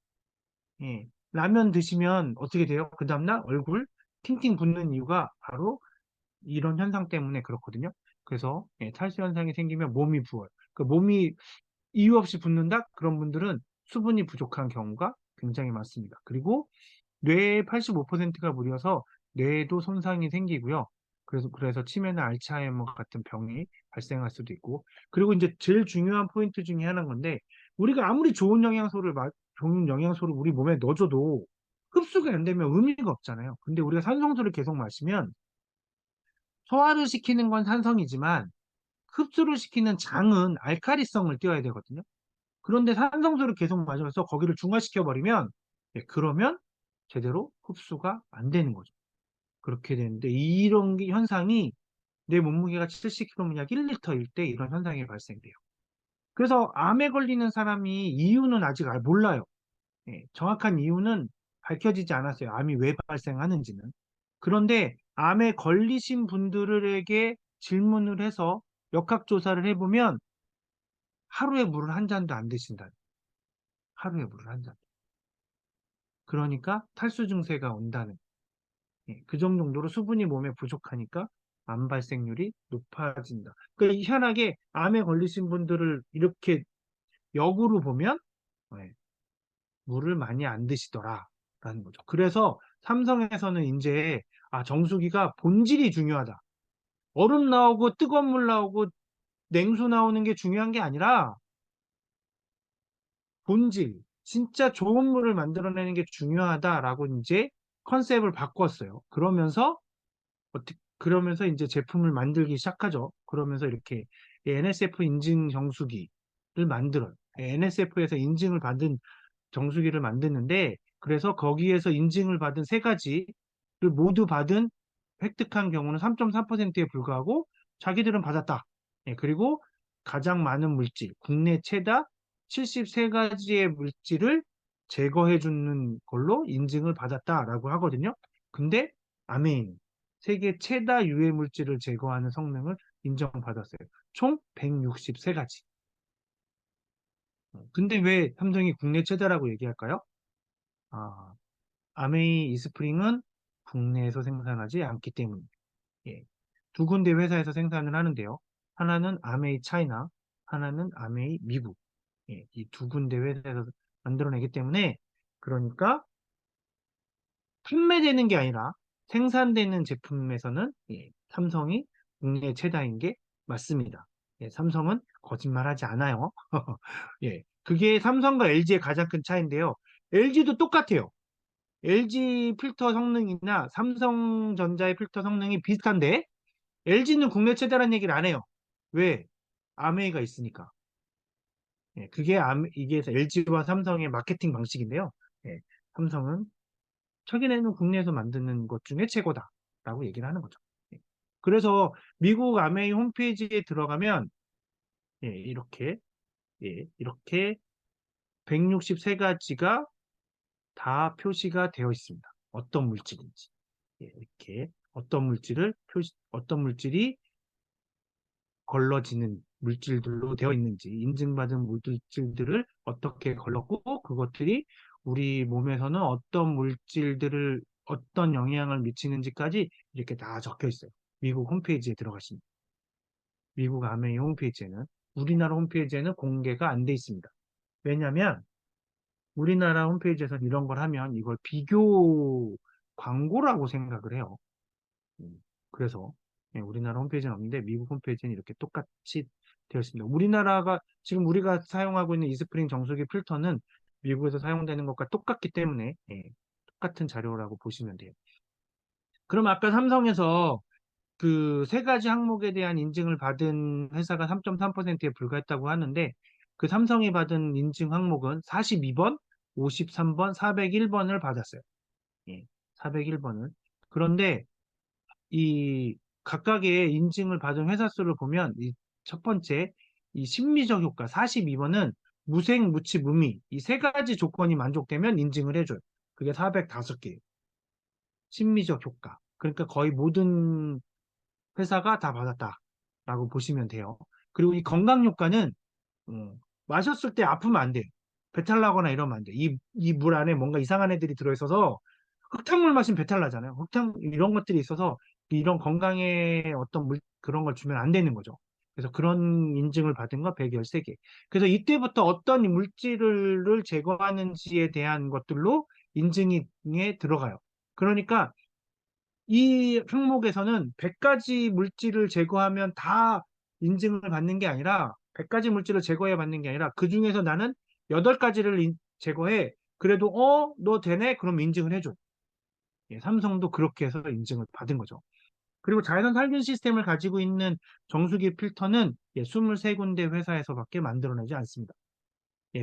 예, 라면 드시면 어떻게 돼요? 그 다음날 얼굴 팅팅 붓는 이유가 바로 이런 현상 때문에 그렇거든요. 그래서 예, 탈수 현상이 생기면 몸이 부어요. 그 몸이 이유 없이 붓는다? 그런 분들은 수분이 부족한 경우가 굉장히 많습니다. 그리고 뇌의 85%가 무려서 뇌에도 손상이 생기고요. 그래서 치매나 알츠하이머 같은 병이 발생할 수도 있고, 그리고 이제 제일 중요한 포인트 중에 하나인 건데, 우리가 아무리 좋은 영양소를 우리 몸에 넣어줘도 흡수가 안 되면 의미가 없잖아요. 근데 우리가 산성수를 계속 마시면 소화를 시키는 건 산성이지만 흡수를 시키는 장은 알카리성을 띄워야 되거든요. 그런데 산성수를 계속 마시면서 거기를 중화시켜 버리면 예, 그러면 제대로 흡수가 안 되는 거죠. 그렇게 되는데 이런 현상이 내 몸무게가 70kg면 약 1리터일 때 이런 현상이 발생돼요. 그래서 암에 걸리는 사람이 이유는 아직 몰라요. 예, 정확한 이유는 밝혀지지 않았어요. 암이 왜 발생하는지는. 그런데 암에 걸리신 분들에게 질문을 해서 역학조사를 해보면 하루에 물을 한 잔도 안 드신다. 하루에 물을 한 잔. 그러니까 탈수 증세가 온다는. 예, 그 정도로 수분이 몸에 부족하니까 암 발생률이 높아진다. 그러니까 희한하게 암에 걸리신 분들을 이렇게 역으로 보면 예, 물을 많이 안 드시더라라는 거죠. 그래서 삼성에서는 이제 정수기가 본질이 중요하다. 얼음 나오고 뜨거운 물 나오고 냉수 나오는 게 중요한 게 아니라 본질, 진짜 좋은 물을 만들어내는 게 중요하다라고 이제 컨셉을 바꿨어요. 그러면서 이제 제품을 만들기 시작하죠. 그러면서 이렇게 NSF 인증 정수기를 만들어요. NSF에서 인증을 받은 정수기를 만드는데, 그래서 거기에서 인증을 받은 세 가지를 모두 받은 획득한 경우는 3.3%에 불과하고 자기들은 받았다. 예, 그리고 가장 많은 물질, 국내 최다 73가지의 물질을 제거해 주는 걸로 인증을 받았다라고 하거든요. 근데 아메인 세계 최다 유해 물질을 제거하는 성능을 인정받았어요. 총 163가지. 근데 왜 삼성이 국내 최다라고 얘기할까요? 아, 아메이 이스프링은 국내에서 생산하지 않기 때문에 예. 두 군데 회사에서 생산을 하는데요. 하나는 아메이 차이나, 하나는 아메이 미국. 예, 이 두 군데 회사에서 만들어내기 때문에 그러니까 판매되는 게 아니라 생산되는 제품에서는 예, 삼성이 국내 최다인 게 맞습니다. 예, 삼성은 거짓말하지 않아요. 예, 그게 삼성과 LG의 가장 큰 차이인데요. LG도 똑같아요. LG 필터 성능이나 삼성전자의 필터 성능이 비슷한데 LG는 국내 최다라는 얘기를 안 해요. 왜? 아메이가 있으니까. 예, 이게 LG와 삼성의 마케팅 방식인데요. 예, 삼성은 자기네는 국내에서 만드는 것 중에 최고다라고 얘기를 하는 거죠. 예, 그래서 미국 아메이 홈페이지에 들어가면 예, 이렇게 163가지가 다 표시가 되어 있습니다. 어떤 물질인지. 예, 이렇게 어떤 물질이 걸러지는 물질들로 되어 있는지, 인증받은 물질들을 어떻게 걸렀고, 그것들이 우리 몸에서는 어떤 영향을 미치는지까지 이렇게 다 적혀 있어요. 미국 홈페이지에 들어가시면. 미국 아메이 홈페이지에는. 우리나라 홈페이지에는 공개가 안 돼 있습니다. 왜냐하면 우리나라 홈페이지에서 이런 걸 하면 이걸 비교 광고라고 생각을 해요. 그래서 우리나라 홈페이지는 없는데 미국 홈페이지는 이렇게 똑같이 되어 있습니다. 우리나라가 지금 우리가 사용하고 있는 이스프링 정수기 필터는 미국에서 사용되는 것과 똑같기 때문에 똑같은 자료라고 보시면 돼요. 그럼 아까 삼성에서 그 세 가지 항목에 대한 인증을 받은 회사가 3.3%에 불과했다고 하는데 그 삼성이 받은 인증 항목은 42번, 53번, 401번을 받았어요. 401번을. 그런데 이 각각의 인증을 받은 회사 수를 보면 이 첫 번째 이 심미적 효과 42번은 무색, 무치, 무미 이 세 가지 조건이 만족되면 인증을 해줘요. 그게 405개. 심미적 효과. 그러니까 거의 모든 회사가 다 받았다라고 보시면 돼요. 그리고 이 건강 효과는 마셨을 때 아프면 안 돼. 배탈 나거나 이러면 안 돼. 이 물 안에 뭔가 이상한 애들이 들어있어서 흑탕물 마시면 배탈 나잖아요. 이런 것들이 있어서 이런 건강에 어떤 그런 걸 주면 안 되는 거죠. 그래서 그런 인증을 받은 거 113개. 그래서 이때부터 어떤 물질을 제거하는지에 대한 것들로 인증에 들어가요. 그러니까 이 항목에서는 100가지 물질을 제거하면 다 인증을 받는 게 아니라 100가지 물질을 제거해 받는 게 아니라 그 중에서 나는 8가지를 제거해. 그래도 너 되네? 그럼 인증을 해줘. 삼성도 그렇게 해서 인증을 받은 거죠. 그리고 자외선 살균 시스템을 가지고 있는 정수기 필터는 23군데 회사에서밖에 만들어내지 않습니다.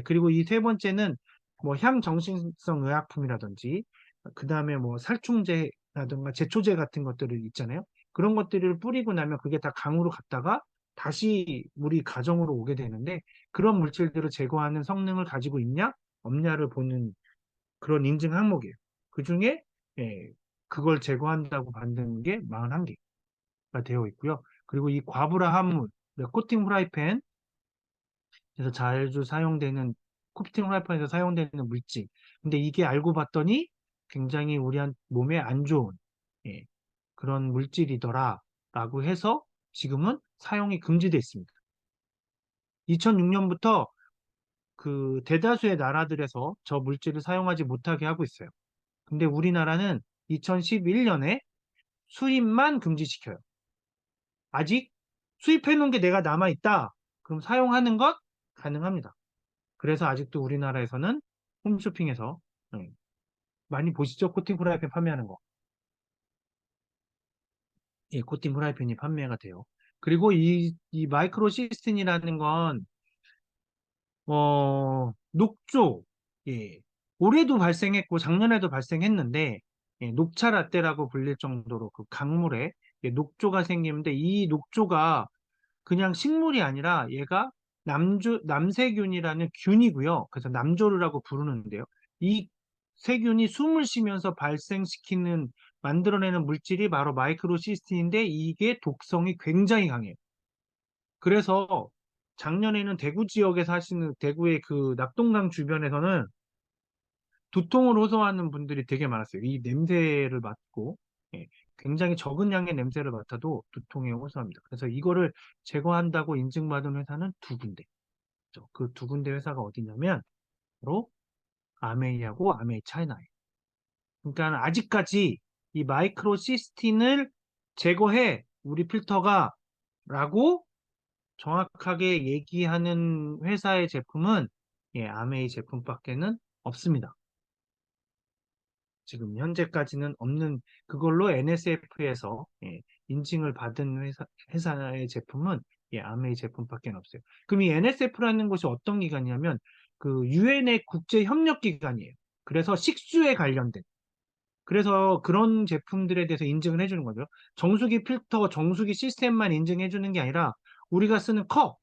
그리고 이 세 번째는 뭐 향정신성 의약품이라든지 그 다음에 뭐 살충제라든가 제초제 같은 것들을 있잖아요. 그런 것들을 뿌리고 나면 그게 다 강으로 갔다가 다시 우리 가정으로 오게 되는데 그런 물질들을 제거하는 성능을 가지고 있냐 없냐를 보는 그런 인증 항목이에요. 그 중에 그걸 제거한다고 받는 게 41개가 되어 있고요. 그리고 이 과부라 함물, 코팅 프라이팬 그래서 자주 사용되는 코팅 프라이팬에서 사용되는 물질. 근데 이게 알고 봤더니 굉장히 우리 몸에 안 좋은 예, 그런 물질이더라라고 해서 지금은 사용이 금지되어 있습니다. 2006년부터 그 대다수의 나라들에서 저 물질을 사용하지 못하게 하고 있어요. 근데 우리나라는 2011년에 수입만 금지시켜요. 아직 수입해 놓은 게 내가 남아 있다. 그럼 사용하는 것 가능합니다. 그래서 아직도 우리나라에서는 홈쇼핑에서 많이 보시죠? 코팅 프라이팬 판매하는 거. 코팅 프라이팬이 판매가 돼요. 그리고 이 마이크로 시스틴이라는 건 녹조, 올해도 발생했고 작년에도 발생했는데 녹차 라떼라고 불릴 정도로 그 강물에 녹조가 생기는데 이 녹조가 그냥 식물이 아니라 얘가 남세균이라는 균이고요. 그래서 남조류라고 부르는데요. 이 세균이 숨을 쉬면서 만들어내는 물질이 바로 마이크로시스틴인데 이게 독성이 굉장히 강해요. 그래서 작년에는 대구 지역에 사시는 대구의 그 낙동강 주변에서는 두통을 호소하는 분들이 되게 많았어요. 이 냄새를 맡고 굉장히 적은 양의 냄새를 맡아도 두통에 호소합니다. 그래서 이거를 제거한다고 인증받은 회사는 두 군데. 그 두 군데 회사가 어디냐면 바로 아메이하고 아메이 차이나예요. 그러니까 아직까지 이 마이크로시스틴을 제거해 우리 필터가 라고 정확하게 얘기하는 회사의 제품은 아메이 제품밖에는 없습니다. 지금 현재까지는 없는 그걸로 NSF에서 인증을 받은 회사의 제품은 아메이 제품밖에 없어요. 그럼 이 NSF라는 것이 어떤 기관이냐면 그 유엔의 국제 협력 기관이에요. 그래서 식수에 관련된 그래서 그런 제품들에 대해서 인증을 해주는 거죠. 정수기 필터, 정수기 시스템만 인증해주는 게 아니라 우리가 쓰는 컵,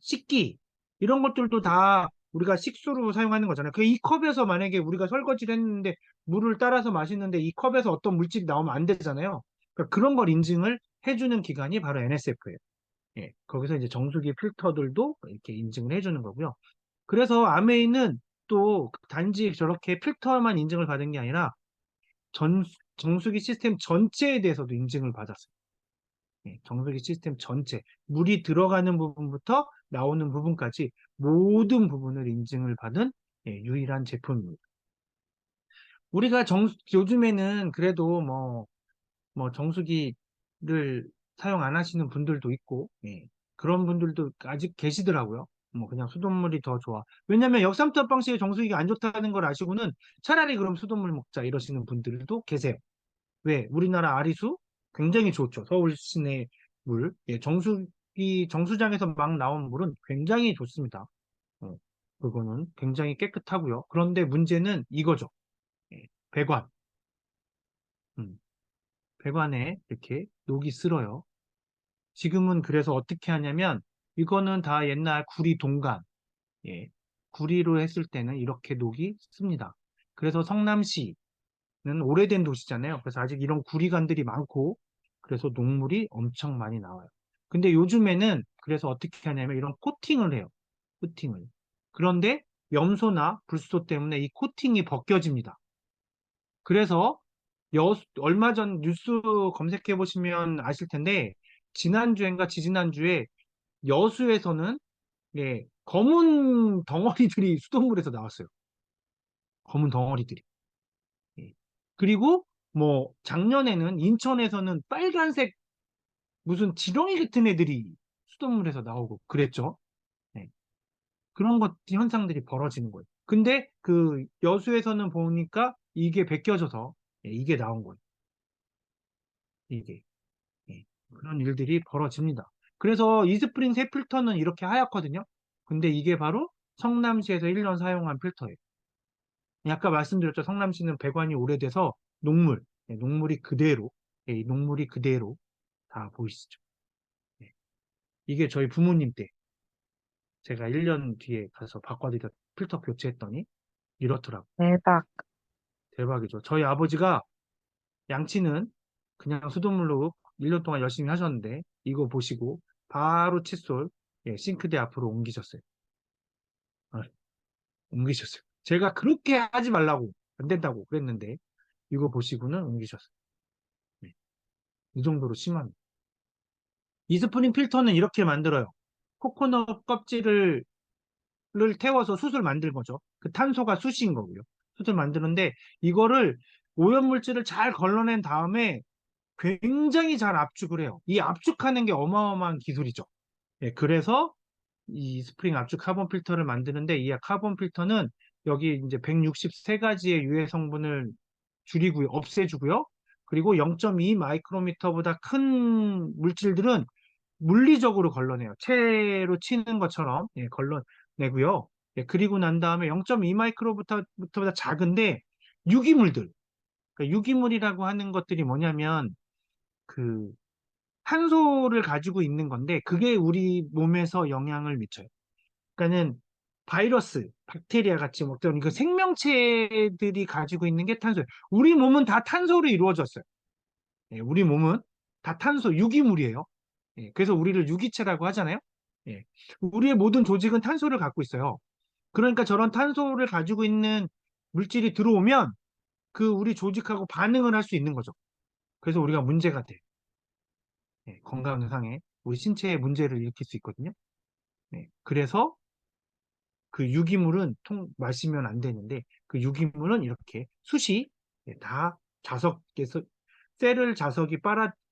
식기 이런 것들도 다 우리가 식수로 사용하는 거잖아요. 그 이 컵에서 만약에 우리가 설거지를 했는데 물을 따라서 마시는데 이 컵에서 어떤 물질이 나오면 안 되잖아요. 그러니까 그런 걸 인증을 해주는 기관이 바로 NSF예요. 거기서 이제 정수기 필터들도 이렇게 인증을 해주는 거고요. 그래서 아메이는 또 단지 저렇게 필터만 인증을 받은 게 아니라 전, 정수기 시스템 전체에 대해서도 인증을 받았어요. 정수기 시스템 전체, 물이 들어가는 부분부터 나오는 부분까지 모든 부분을 인증을 받은 유일한 제품입니다. 우리가 요즘에는 그래도 뭐 정수기를 사용 안 하시는 분들도 있고, 그런 분들도 아직 계시더라고요. 뭐 그냥 수돗물이 더 좋아. 왜냐면 역삼투압 방식의 정수기가 안 좋다는 걸 아시고는 차라리 그럼 수돗물 먹자 이러시는 분들도 계세요. 왜? 우리나라 아리수 굉장히 좋죠. 서울 시내 물. 정수장에서 막 나온 물은 굉장히 좋습니다. 어, 그거는 굉장히 깨끗하고요. 그런데 문제는 이거죠. 배관. 음, 배관에 이렇게 녹이 슬어요. 지금은 그래서 어떻게 하냐면 이거는 다 옛날 구리 동간, 예, 구리로 했을 때는 이렇게 녹이 씁니다. 그래서 성남시는 오래된 도시잖아요. 그래서 아직 이런 구리관들이 많고 그래서 녹물이 엄청 많이 나와요. 근데 요즘에는 그래서 어떻게 하냐면 이런 코팅을 해요. 코팅을. 그런데 염소나 불소 때문에 이 코팅이 벗겨집니다. 그래서 얼마 전 뉴스 검색해 보시면 아실 텐데 지난주인가 지지난주에 여수에서는 검은 덩어리들이 수돗물에서 나왔어요. 검은 덩어리들이. 예. 그리고 뭐 작년에는 인천에서는 빨간색 무슨 지렁이 같은 애들이 수돗물에서 나오고 그랬죠. 예. 그런 것 현상들이 벌어지는 거예요. 근데 그 여수에서는 보니까 이게 벗겨져서 이게 나온 거예요. 이게. 예. 그런 일들이 벌어집니다. 그래서 이스프링 새 필터는 이렇게 하얗거든요. 근데 이게 바로 성남시에서 1년 사용한 필터예요. 아까 말씀드렸죠. 성남시는 배관이 오래돼서 녹물, 녹물이 그대로, 이 녹물이 그대로 다 보이시죠. 예. 이게 저희 부모님 때 제가 1년 뒤에 가서 바꿔드렸 필터 교체했더니 이렇더라고. 대박. 대박이죠. 저희 아버지가 양치는 그냥 수돗물로 1년 동안 열심히 하셨는데 이거 보시고 바로 칫솔 싱크대 앞으로 옮기셨어요. 아, 옮기셨어요. 제가 그렇게 하지 말라고 안 된다고 그랬는데 이거 보시고는 옮기셨어요. 네, 이 정도로 심합니다. 이스프링 필터는 이렇게 만들어요. 코코넛 껍질을 태워서 숯을 만든 거죠. 그 탄소가 숯인 거고요. 숯을 만드는데 이거를 오염물질을 잘 걸러낸 다음에 굉장히 잘 압축을 해요. 이 압축하는 게 어마어마한 기술이죠. 그래서 이 스프링 압축 카본 필터를 만드는데 이 카본 필터는 여기 이제 163가지의 유해 성분을 줄이고요, 없애주고요. 그리고 0.2 마이크로미터보다 큰 물질들은 물리적으로 걸러내요. 채로 치는 것처럼 걸러내고요. 그리고 난 다음에 0.2 마이크로미터보다 작은데 유기물들. 그러니까 유기물이라고 하는 것들이 뭐냐면 그 탄소를 가지고 있는 건데 그게 우리 몸에서 영향을 미쳐요. 그러니까는 바이러스, 박테리아 같이 어떤 그 생명체들이 가지고 있는 게 탄소예요. 우리 몸은 다 탄소로 이루어졌어요. 우리 몸은 다 탄소, 유기물이에요. 그래서 우리를 유기체라고 하잖아요. 우리의 모든 조직은 탄소를 갖고 있어요. 그러니까 저런 탄소를 가지고 있는 물질이 들어오면 그 우리 조직하고 반응을 할 수 있는 거죠. 그래서 우리가 문제가 돼. 건강상에 우리 신체에 문제를 일으킬 수 있거든요. 그래서 그 유기물은 마시면 안 되는데 그 유기물은 이렇게 숯이 다 자석에서 셀을 자석이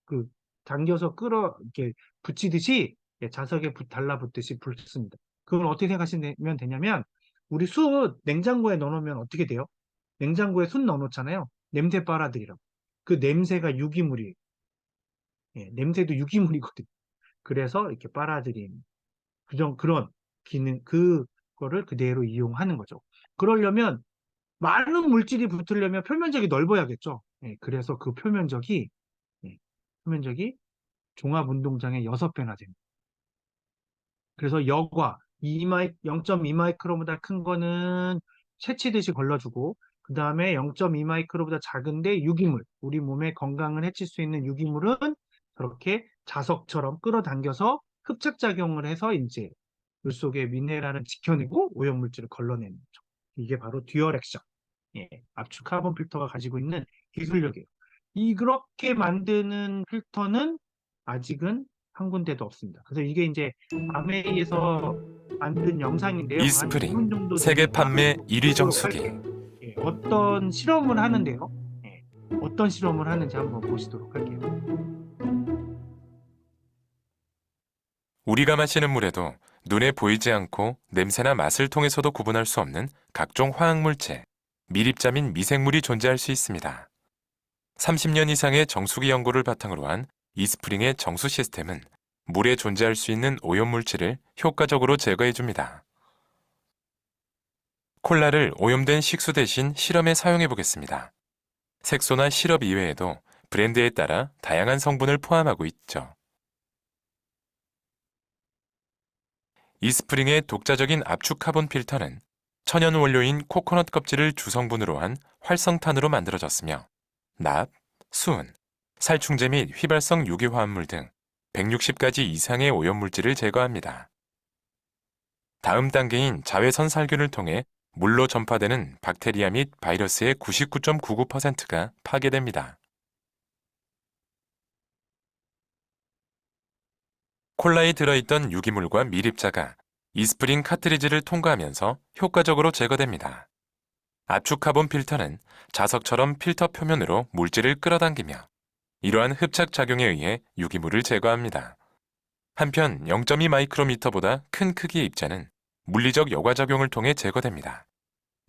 그 당겨서 이렇게 붙이듯이 자석에 달라붙듯이 붙습니다. 그걸 어떻게 생각하시면 되냐면 우리 숯 냉장고에 넣어놓으면 어떻게 돼요? 냉장고에 숯 넣어놓잖아요. 냄새 빨아들이라고. 그 냄새가 유기물이에요. 냄새도 유기물이거든요. 그래서 이렇게 빨아들이는 그런 기능, 그거를 그대로 이용하는 거죠. 그러려면 많은 물질이 붙으려면 표면적이 넓어야겠죠. 그래서 그 예, 표면적이 종합운동장의 6배나 됩니다. 그래서 여과 0.2 마이크로보다 큰 거는 채치듯이 걸러주고, 그 다음에 0.2 마이크로보다 작은데 유기물, 우리 몸의 건강을 해칠 수 있는 유기물은 저렇게 자석처럼 끌어당겨서 흡착작용을 해서 이제 물 속의 미네랄을 지켜내고 오염물질을 걸러내는 거죠. 이게 바로 듀얼 액션. 압축 카본 필터가 가지고 있는 기술력이에요. 그렇게 만드는 필터는 아직은 한 군데도 없습니다. 그래서 이게 이제 아메이에서 만든 영상인데요. 한 2분 이스프링 정도 세계 되니까 판매 1위 보도록 정수기. 할게요. 예, 어떤 실험을 하는데요. 예, 어떤 실험을 하는지 한번 보시도록 할게요. 우리가 마시는 물에도 눈에 보이지 않고 냄새나 맛을 통해서도 구분할 수 없는 각종 화학물질, 밀입자민 미생물이 존재할 수 있습니다. 30년 이상의 정수기 연구를 바탕으로 한 이스프링의 정수 시스템은 물에 존재할 수 있는 오염물질을 효과적으로 제거해 줍니다. 콜라를 오염된 식수 대신 실험에 사용해 보겠습니다. 색소나 시럽 이외에도 브랜드에 따라 다양한 성분을 포함하고 있죠. 이스프링의 독자적인 압축 카본 필터는 천연 원료인 코코넛 껍질을 주성분으로 한 활성탄으로 만들어졌으며 납, 수은, 살충제 및 휘발성 유기화합물 등 160가지 이상의 오염물질을 제거합니다. 다음 단계인 자외선 살균을 통해 물로 전파되는 박테리아 및 바이러스의 99.99%가 파괴됩니다. 콜라에 들어있던 유기물과 밀입자가 이스프링 카트리지를 통과하면서 효과적으로 제거됩니다. 압축 카본 필터는 자석처럼 필터 표면으로 물질을 끌어당기며 이러한 흡착 작용에 의해 유기물을 제거합니다. 한편 0.2 마이크로미터보다 큰 크기의 입자는 물리적 여과작용을 통해 제거됩니다.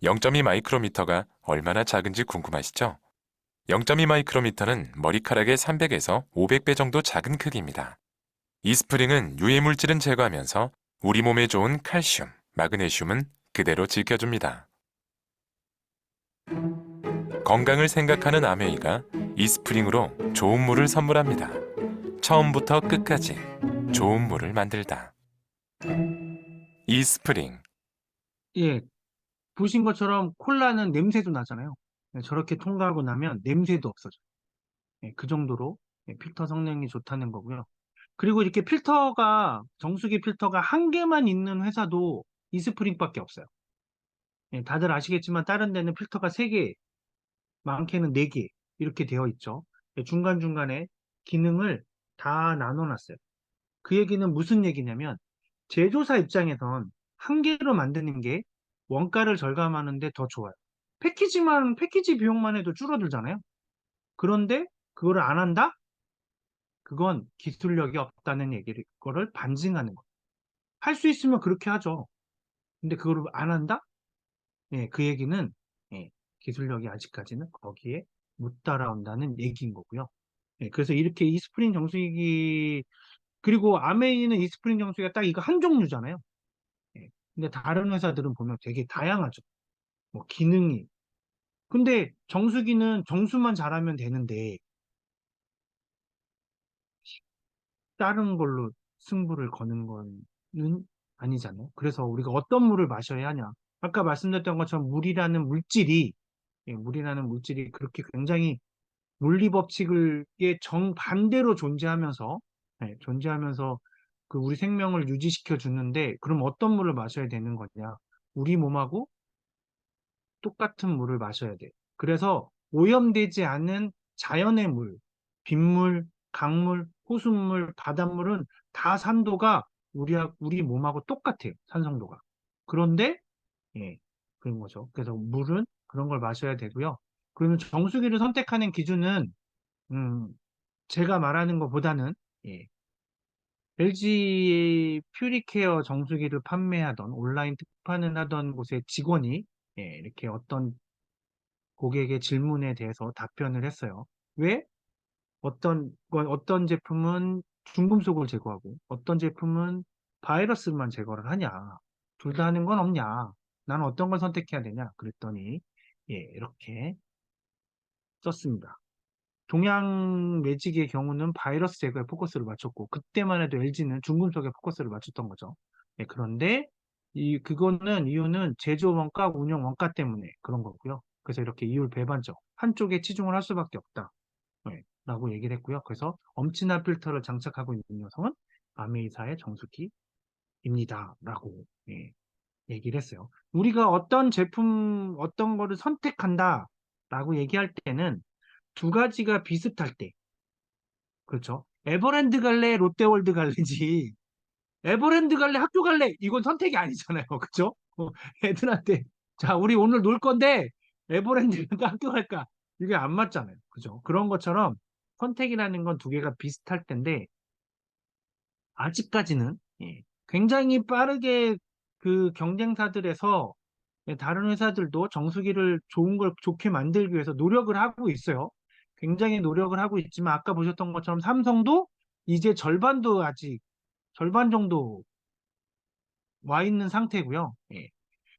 0.2 마이크로미터가 얼마나 작은지 궁금하시죠? 0.2 마이크로미터는 머리카락의 300에서 500배 정도 작은 크기입니다. 이스프링은 유해물질은 제거하면서 우리 몸에 좋은 칼슘, 마그네슘은 그대로 지켜줍니다. 건강을 생각하는 아메이가 이스프링으로 좋은 물을 선물합니다. 처음부터 끝까지 좋은 물을 만들다. 이스프링. 예, 보신 것처럼 콜라는 냄새도 나잖아요. 예, 저렇게 통과하고 나면 냄새도 없어져요. 예, 그 정도로 필터 성능이 좋다는 거고요. 그리고 이렇게 필터가, 정수기 필터가 한 개만 있는 회사도 이스프링밖에 없어요. 예, 다들 아시겠지만 다른 데는 필터가 세 개, 많게는 네 개 이렇게 되어 있죠. 예, 중간중간에 기능을 다 나눠놨어요. 그 얘기는 무슨 얘기냐면 제조사 입장에선 한 개로 만드는 게 원가를 절감하는데 더 좋아요. 패키지 비용만 해도 줄어들잖아요. 그런데 그거를 안 한다? 그건 기술력이 없다는 얘기를, 거를 반증하는 거예요. 할 수 있으면 그렇게 하죠. 근데 그거를 안 한다? 예, 그 얘기는 예, 기술력이 아직까지는 거기에 못 따라온다는 얘기인 거고요. 예, 그래서 이렇게 이스프링 정수기, 그리고 아메이는 이스프링 정수기가 딱 이거 한 종류잖아요. 예, 근데 다른 회사들은 보면 되게 다양하죠. 뭐 기능이. 근데 정수기는 정수만 잘하면 되는데 다른 걸로 승부를 거는 거는 아니잖아요. 그래서 우리가 어떤 물을 마셔야 하냐. 아까 말씀드렸던 것처럼 물이라는 물질이, 예, 물이라는 물질이 그렇게 굉장히 물리 법칙을 에 정반대로 존재하면서, 예, 존재하면서 그 우리 생명을 유지시켜 주는데, 그럼 어떤 물을 마셔야 되는 거냐? 우리 몸하고 똑같은 물을 마셔야 돼. 그래서 오염되지 않은 자연의 물, 빗물, 강물, 호수물, 바닷물은 다 산도가 우리 몸하고 똑같아요. 산성도가. 그런데 예, 그런 거죠. 그래서 물은 그런 걸 마셔야 되고요. 그러면 정수기를 선택하는 기준은 음, 제가 말하는 것보다는 예, LG 퓨리케어 정수기를 판매하던 온라인 특판을 하던 곳의 직원이 예, 이렇게 어떤 고객의 질문에 대해서 답변을 했어요. 왜 어떤 제품은 중금속을 제거하고 어떤 제품은 바이러스만 제거를 하냐? 둘 다 하는 건 없냐? 나는 어떤 걸 선택해야 되냐? 그랬더니 예, 이렇게 썼습니다. 동양 매직의 경우는 바이러스 제거에 포커스를 맞췄고 그때만 해도 LG는 중금속에 포커스를 맞췄던 거죠. 예, 그런데 그거는 이유는 제조 원가, 운영 원가 때문에 그런 거고요. 그래서 이렇게 이율 배반적 한쪽에 치중을 할 수밖에 없다. 네, 라고 얘기를 했고요. 그래서 엄친아 필터를 장착하고 있는 여성은 아메이사의 정수기입니다. 라고 예, 얘기를 했어요. 우리가 어떤 제품, 어떤 거를 선택한다 라고 얘기할 때는 두 가지가 비슷할 때, 그렇죠? 에버랜드 갈래, 롯데월드 갈래지. 에버랜드 갈래, 학교 갈래. 이건 선택이 아니잖아요. 그죠? 애들한테 자, 우리 오늘 놀 건데 에버랜드 갈까 학교 갈까? 이게 안 맞잖아요. 그죠? 그런 것처럼 선택이라는 건 두 개가 비슷할 텐데 아직까지는 굉장히 빠르게 그 경쟁사들에서 다른 회사들도 정수기를 좋은 걸 좋게 만들기 위해서 노력을 하고 있어요. 굉장히 노력을 하고 있지만 아까 보셨던 것처럼 삼성도 이제 절반도 아직 절반 정도 와 있는 상태고요.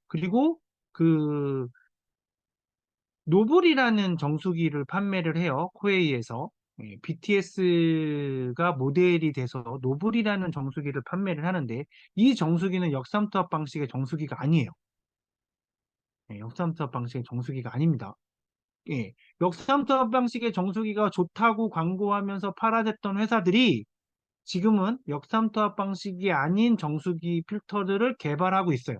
그리고 그 노블이라는 정수기를 판매를 해요. 코웨이에서. BTS가 모델이 돼서 노블이라는 정수기를 판매를 하는데 이 정수기는 역삼투압 방식의 정수기가 아니에요. 역삼투압 방식의 정수기가 아닙니다. 역삼투압 방식의 정수기가 좋다고 광고하면서 팔아댔던 회사들이 지금은 역삼투압 방식이 아닌 정수기 필터들을 개발하고 있어요.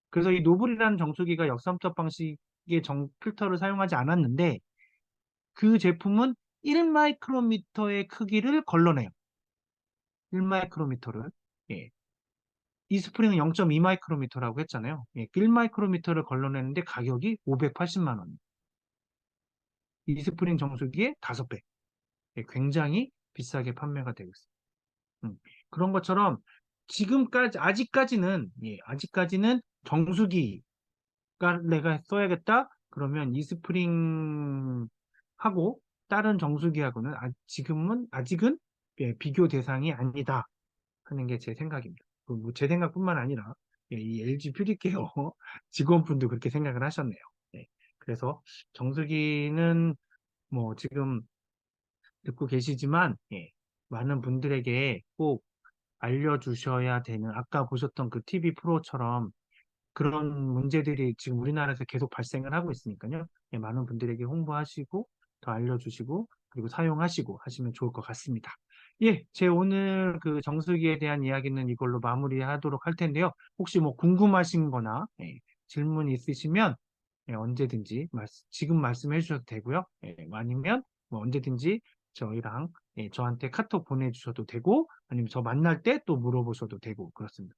그래서 이 노블이라는 정수기가 역삼투압 방식의 필터를 사용하지 않았는데 그 제품은 1마이크로미터의 크기를 걸러내요. 1마이크로미터를. 예. 이 스프링은 0.2마이크로미터라고 했잖아요. 1마이크로미터를 걸러내는데 가격이 580만 원. 이 스프링 정수기의 5배. 굉장히 비싸게 판매가 되고 있어요. 그런 것처럼 지금까지 아직까지는 정수기가 내가 써야겠다. 그러면 이 스프링하고 다른 정수기하고는 지금은 아직은 비교 대상이 아니다 하는 게 제 생각입니다. 뭐제 생각뿐만 아니라 이 LG 퓨리케어 직원분도 그렇게 생각을 하셨네요. 그래서 정수기는 뭐 지금 듣고 계시지만 많은 분들에게 꼭 알려주셔야 되는 아까 보셨던 그 TV 프로처럼 그런 문제들이 지금 우리나라에서 계속 발생을 하고 있으니까요. 많은 분들에게 홍보하시고 더 알려주시고 그리고 사용하시고 하시면 좋을 것 같습니다. 제 오늘 그 정수기에 대한 이야기는 이걸로 마무리하도록 할 텐데요. 혹시 뭐 궁금하신 거나 질문 있으시면 언제든지 지금 말씀해 주셔도 되고요. 아니면 뭐 언제든지 저희랑 저한테 카톡 보내주셔도 되고 아니면 저 만날 때 또 물어보셔도 되고 그렇습니다.